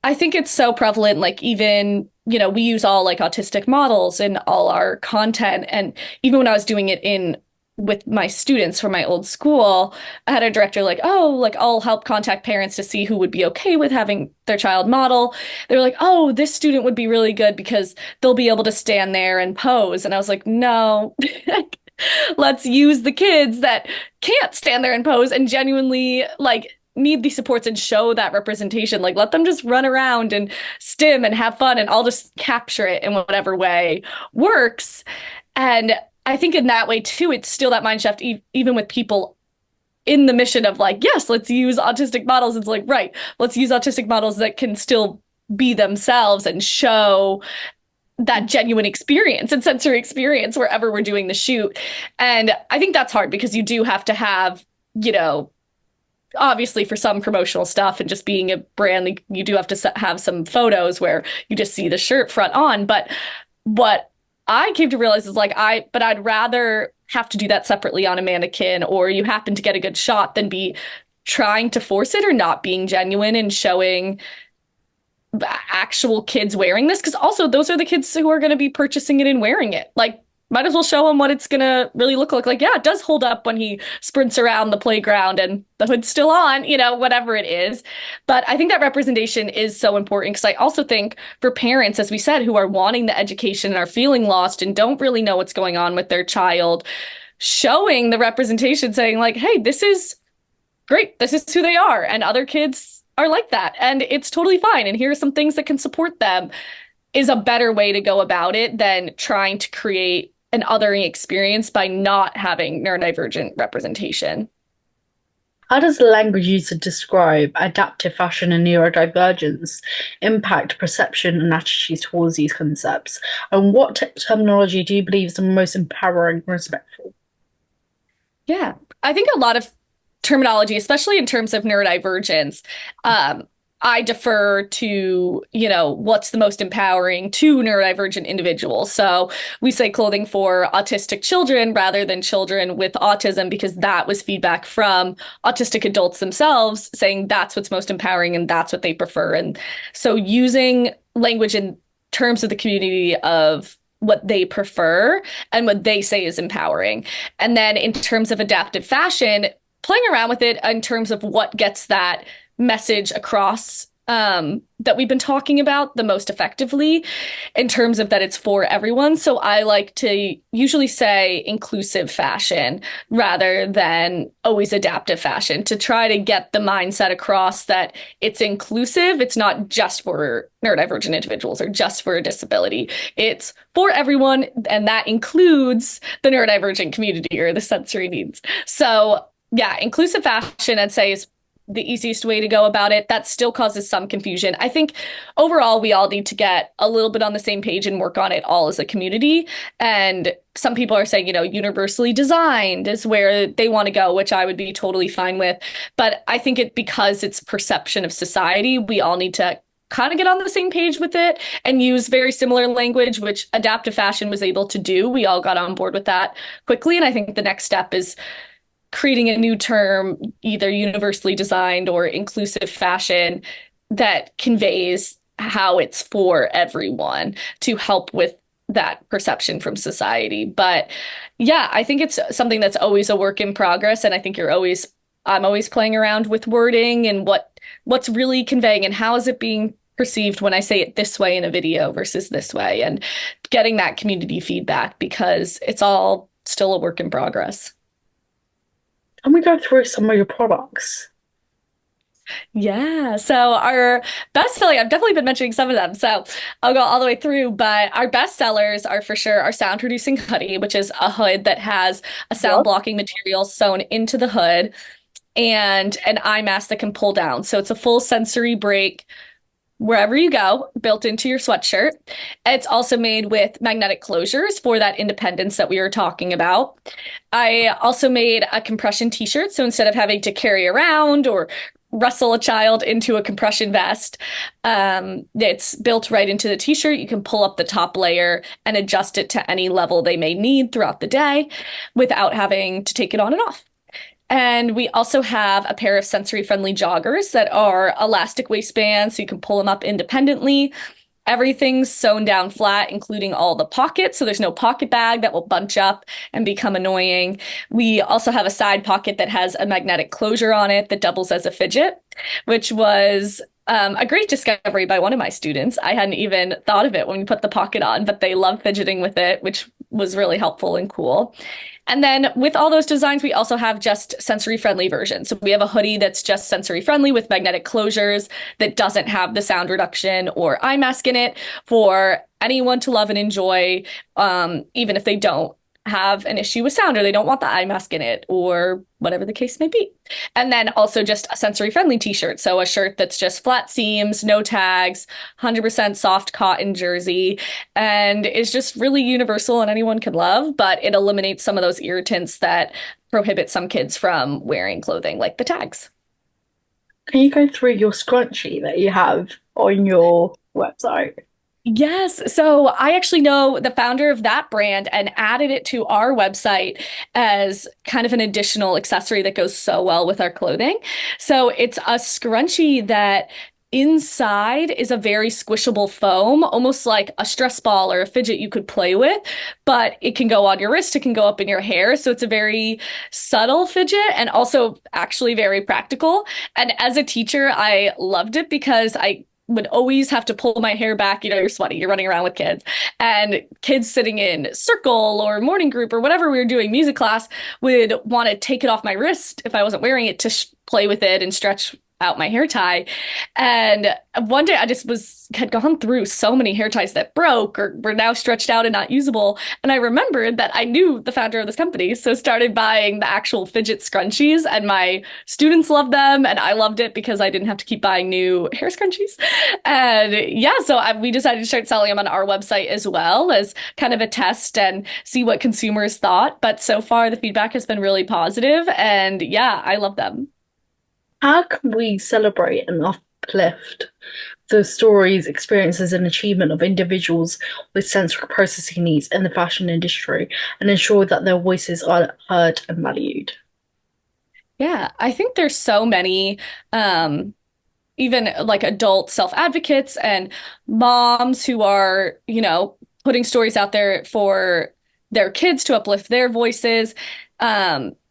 I think it's so prevalent, like even, we use all like autistic models in all our content. And even when I was doing it in with my students from my old school, I had a director like, oh, like I'll help contact parents to see who would be okay with having their child model. They were like, oh, this student would be really good because they'll be able to stand there and pose. And I was like, no, let's use the kids that can't stand there and pose and genuinely like need these supports and show that representation. Like let them just run around and stim and have fun and I'll just capture it in whatever way works. And I think in that way too, it's still that mind shift, even with people in the mission of like, yes, let's use autistic models. It's like, right, let's use autistic models that can still be themselves and show that genuine experience and sensory experience wherever we're doing the shoot. And I think that's hard because you do have to have, obviously for some promotional stuff and just being a brand, like, you do have to have some photos where you just see the shirt front on. But what I came to realize is like, but I'd rather have to do that separately on a mannequin or you happen to get a good shot than be trying to force it or not being genuine and showing actual kids wearing this, because also those are the kids who are going to be purchasing it and wearing it. Like, might as well show them what it's going to really look like. Like, yeah, it does hold up when he sprints around the playground and the hood's still on, whatever it is. But I think that representation is so important because I also think for parents, as we said, who are wanting the education and are feeling lost and don't really know what's going on with their child, showing the representation, saying like, hey, this is great. This is who they are. And other kids are like that. And it's totally fine. And here are some things that can support them is a better way to go about it than trying to create an othering experience by not having neurodivergent representation. How does the language used to describe adaptive fashion and neurodivergence impact perception and attitudes towards these concepts? And what terminology do you believe is the most empowering and respectful? Yeah, I think a lot of terminology, especially in terms of neurodivergence, I defer to, what's the most empowering to neurodivergent individuals. So we say clothing for autistic children rather than children with autism, because that was feedback from autistic adults themselves saying that's what's most empowering and that's what they prefer. And so using language in terms of the community of what they prefer and what they say is empowering. And then in terms of adaptive fashion, playing around with it in terms of what gets that message across that we've been talking about the most effectively in terms of that it's for everyone. So I like to usually say inclusive fashion rather than always adaptive fashion to try to get the mindset across that it's inclusive. It's not just for neurodivergent individuals or just for a disability. It's for everyone, and that includes the neurodivergent community or the sensory needs. So yeah, inclusive fashion, I'd say, is the easiest way to go about it. That still causes some confusion. I think overall, we all need to get a little bit on the same page and work on it all as a community. And some people are saying, universally designed is where they want to go, which I would be totally fine with. But I think because it's perception of society, we all need to kind of get on the same page with it and use very similar language, which adaptive fashion was able to do. We all got on board with that quickly. And I think the next step is creating a new term, either universally designed or inclusive fashion, that conveys how it's for everyone to help with that perception from society. But yeah, I think it's something that's always a work in progress. And I think I'm always playing around with wording and what's really conveying and how is it being perceived when I say it this way in a video versus this way, and getting that community feedback because it's all still a work in progress. Can we go through some of your products? Yeah. So our best selling, I've definitely been mentioning some of them. So I'll go all the way through, but our best sellers are for sure our sound reducing hoodie, which is a hood that has a sound What? blocking material sewn into the hood. and an eye mask that can pull down. So it's a full sensory break wherever you go, built into your sweatshirt. It's also made with magnetic closures for that independence that we were talking about. I also made a compression t-shirt. So instead of having to carry around or wrestle a child into a compression vest, it's built right into the t-shirt. You can pull up the top layer and adjust it to any level they may need throughout the day without having to take it on and off. And we also have a pair of sensory-friendly joggers that are elastic waistbands, so you can pull them up independently. Everything's sewn down flat, including all the pockets, so there's no pocket bag that will bunch up and become annoying. We also have a side pocket that has a magnetic closure on it that doubles as a fidget, which was a great discovery by one of my students. I hadn't even thought of it when we put the pocket on, but they love fidgeting with it, which was really helpful and cool. And then with all those designs, we also have just sensory-friendly versions. So we have a hoodie that's just sensory-friendly with magnetic closures that doesn't have the sound reduction or eye mask in it for anyone to love and enjoy, even if they don't have an issue with sound or they don't want the eye mask in it or whatever the case may be. And then also just a sensory-friendly t-shirt. So a shirt that's just flat seams, no tags, 100% soft cotton jersey, and is just really universal and anyone can love, but it eliminates some of those irritants that prohibit some kids from wearing clothing like the tags. Can you go through your scrunchie that you have on your website? Yes. So I actually know the founder of that brand and added it to our website as kind of an additional accessory that goes so well with our clothing. So it's a scrunchie that inside is a very squishable foam, almost like a stress ball or a fidget you could play with, but it can go on your wrist, it can go up in your hair. So it's a very subtle fidget and also actually very practical. And as a teacher, I loved it because I would always have to pull my hair back. You know, you're sweaty, you're running around with kids, and kids sitting in circle or morning group or whatever we were doing, music class, would want to take it off my wrist if I wasn't wearing it to play with it and stretch out my hair tie. And one day I just had gone through so many hair ties that broke or were now stretched out and not usable. And I remembered that I knew the founder of this company, so started buying the actual fidget scrunchies, and my students loved them and I loved it because I didn't have to keep buying new hair scrunchies. And yeah, so we decided to start selling them on our website as well as kind of a test and see what consumers thought. But so far the feedback has been really positive, and yeah, I love them. How can we celebrate and uplift the stories, experiences, and achievement of individuals with sensory processing needs in the fashion industry and ensure that their voices are heard and valued? Yeah, I think there's so many, even like adult self-advocates and moms who are, putting stories out there for their kids to uplift their voices,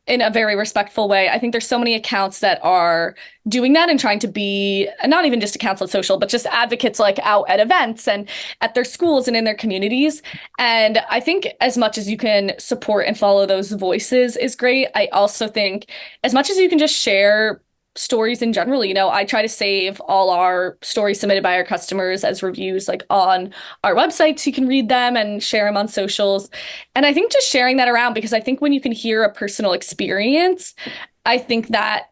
in a very respectful way. I think there's so many accounts that are doing that and trying to be not even just accounts on social, but just advocates like out at events and at their schools and in their communities. And I think as much as you can support and follow those voices is great. I also think as much as you can just share stories in general, I try to save all our stories submitted by our customers as reviews like on our website so you can read them and share them on socials. And I think just sharing that around, because I think when you can hear a personal experience, I think that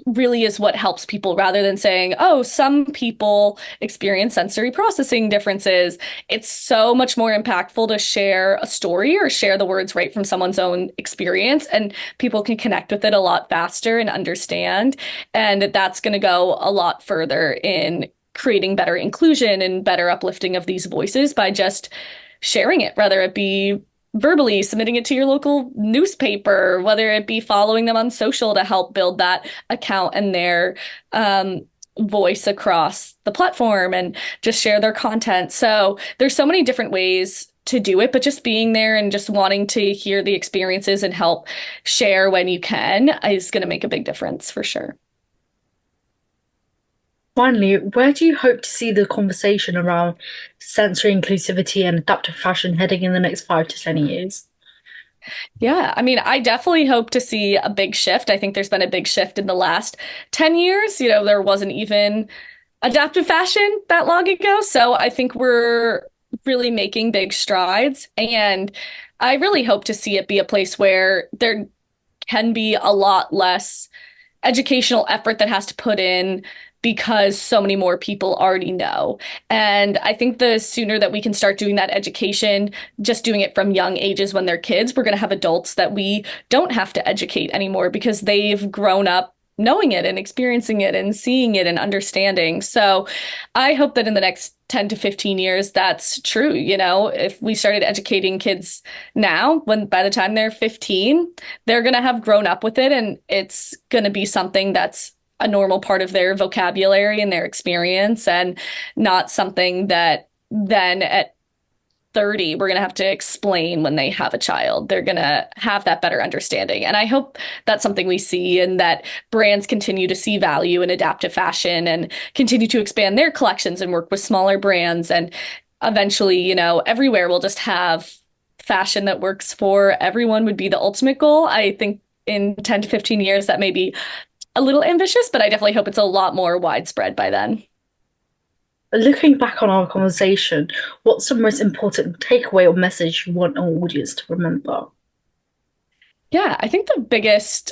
really is what helps people rather than saying, oh, some people experience sensory processing differences. It's so much more impactful to share a story or share the words right from someone's own experience, and people can connect with it a lot faster and understand. And that's going to go a lot further in creating better inclusion and better uplifting of these voices by just sharing it, whether it be verbally submitting it to your local newspaper, whether it be following them on social to help build that account and their voice across the platform and just share their content. So there's so many different ways to do it, but just being there and just wanting to hear the experiences and help share when you can is going to make a big difference for sure. Finally, where do you hope to see the conversation around sensory inclusivity and adaptive fashion heading in the next 5 to 10 years? Yeah, I mean, I definitely hope to see a big shift. I think there's been a big shift in the last 10 years. There wasn't even adaptive fashion that long ago. So I think we're really making big strides. And I really hope to see it be a place where there can be a lot less educational effort that has to put in because so many more people already know. And I think the sooner that we can start doing that education, just doing it from young ages when they're kids, we're going to have adults that we don't have to educate anymore because they've grown up knowing it and experiencing it and seeing it and understanding. So I hope that in the next 10 to 15 years, that's true. You know, if we started educating kids now, when by the time they're 15, they're going to have grown up with it and it's going to be something that's a normal part of their vocabulary and their experience and not something that then at 30 we're going to have to explain when they have a child. They're going to have that better understanding. And I hope that's something we see and that brands continue to see value in adaptive fashion and continue to expand their collections and work with smaller brands. And eventually, you know, everywhere we'll just have fashion that works for everyone would be the ultimate goal. I think in 10 to 15 years, that may be a little ambitious, but I definitely hope it's a lot more widespread by then. Looking back on our conversation, what's the most important takeaway or message you want our audience to remember? Yeah, I think the biggest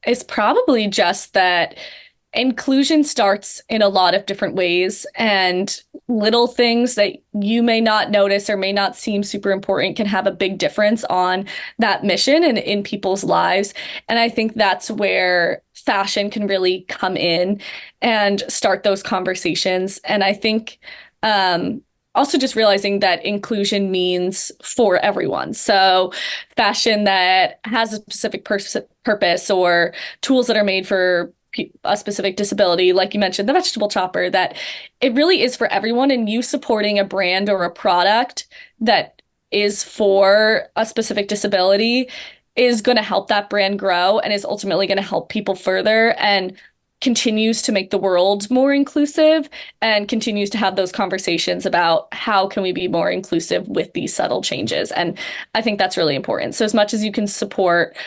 is probably just that inclusion starts in a lot of different ways, and little things that you may not notice or may not seem super important can have a big difference on that mission and in people's lives. And I think that's where fashion can really come in and start those conversations. And I think also just realizing that inclusion means for everyone. So fashion that has a specific purpose or tools that are made for a specific disability, like you mentioned, the vegetable chopper, that it really is for everyone. And you supporting a brand or a product that is for a specific disability is going to help that brand grow and is ultimately going to help people further and continues to make the world more inclusive and continues to have those conversations about how can we be more inclusive with these subtle changes. And I think that's really important. So as much as you can support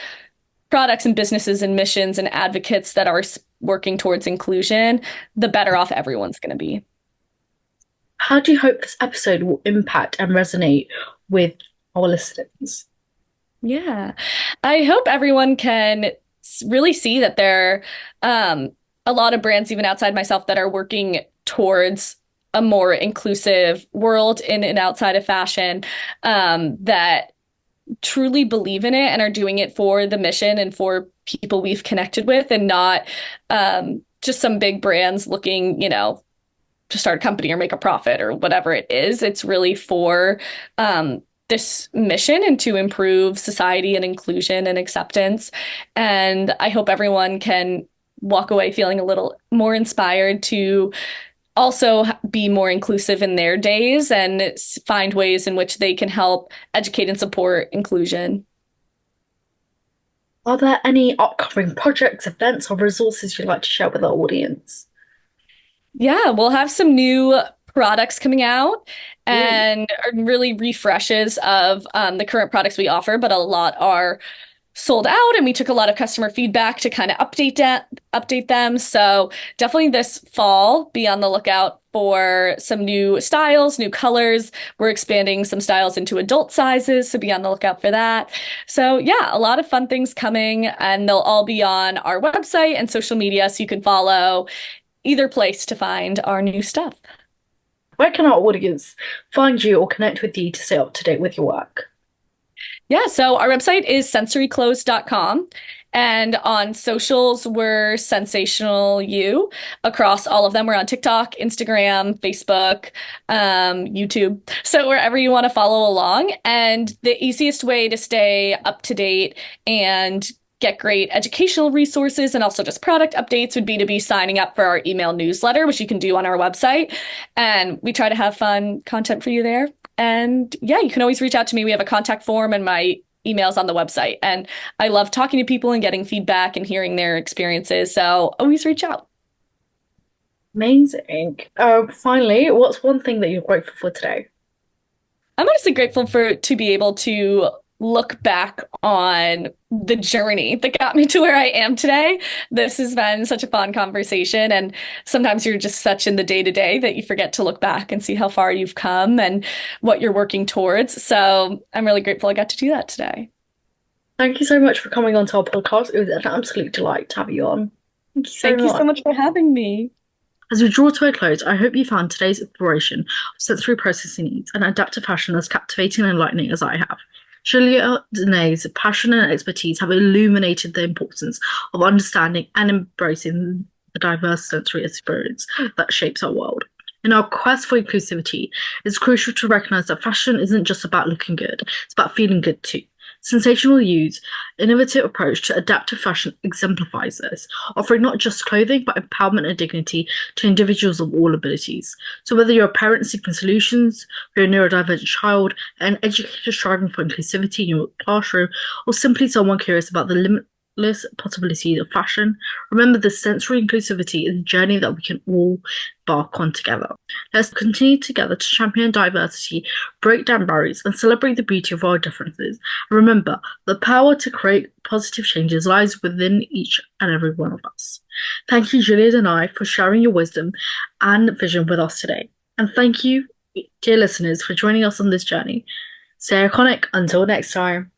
products and businesses and missions and advocates that are working towards inclusion, the better off everyone's going to be. How do you hope this episode will impact and resonate with our listeners? Yeah, I hope everyone can really see that there are a lot of brands, even outside myself, that are working towards a more inclusive world in and outside of fashion, that truly believe in it and are doing it for the mission and for people we've connected with and not just some big brands looking, you know, to start a company or make a profit or whatever it is. It's really for this mission and to improve society and inclusion and acceptance. And I hope everyone can walk away feeling a little more inspired to also be more inclusive in their days and find ways in which they can help educate and support inclusion. Are there any upcoming projects, events, or resources you'd like to share with our audience? Yeah, we'll have some new products coming out and really refreshes of the current products we offer, but a lot are sold out and we took a lot of customer feedback to kind of update them. So definitely this fall, be on the lookout for some new styles, new colors. We're expanding some styles into adult sizes, so be on the lookout for that. So yeah, a lot of fun things coming and they'll all be on our website and social media, so you can follow either place to find our new stuff. Where can our audience find you or connect with you to stay up to date with your work? Yeah, so our website is sensoryclothes.com. And on socials, we're Sense-ational You across all of them. We're on TikTok, Instagram, Facebook, YouTube. So wherever you want to follow along. And the easiest way to stay up to date and get great educational resources and also just product updates would be to be signing up for our email newsletter, which you can do on our website. And we try to have fun content for you there. And yeah, you can always reach out to me. We have a contact form and my email's on the website. And I love talking to people and getting feedback and hearing their experiences. So always reach out. Amazing. Finally, what's one thing that you're grateful for today? I'm honestly grateful to be able to look back on the journey that got me to where I am today. This has been such a fun conversation. And sometimes you're just such in the day to day that you forget to look back and see how far you've come and what you're working towards. So I'm really grateful I got to do that today. Thank you so much for coming on to our podcast. It was an absolute delight to have you on. Thank you so Thank you so much. much for having me. As we draw to a close, I hope you found today's exploration of sensory processing needs and adaptive fashion as captivating and enlightening as I have. Julia Deney's passion and expertise have illuminated the importance of understanding and embracing the diverse sensory experience that shapes our world. In our quest for inclusivity, it's crucial to recognize that fashion isn't just about looking good, it's about feeling good too. Sensational You's innovative approach to adaptive fashion exemplifies this, offering not just clothing but empowerment and dignity to individuals of all abilities. So, whether you're a parent seeking solutions, you're a neurodivergent child, an educator striving for inclusivity in your classroom, or simply someone curious about the limitless possibilities of fashion, remember that sensory inclusivity is a journey that we can all embark on together. Let's continue together to champion diversity, break down barriers, and celebrate the beauty of our differences. Remember, the power to create positive changes lies within each and every one of us. Thank you, Julia Deney, for sharing your wisdom and vision with us today. And thank you, dear listeners, for joining us on this journey. Stay iconic until next time.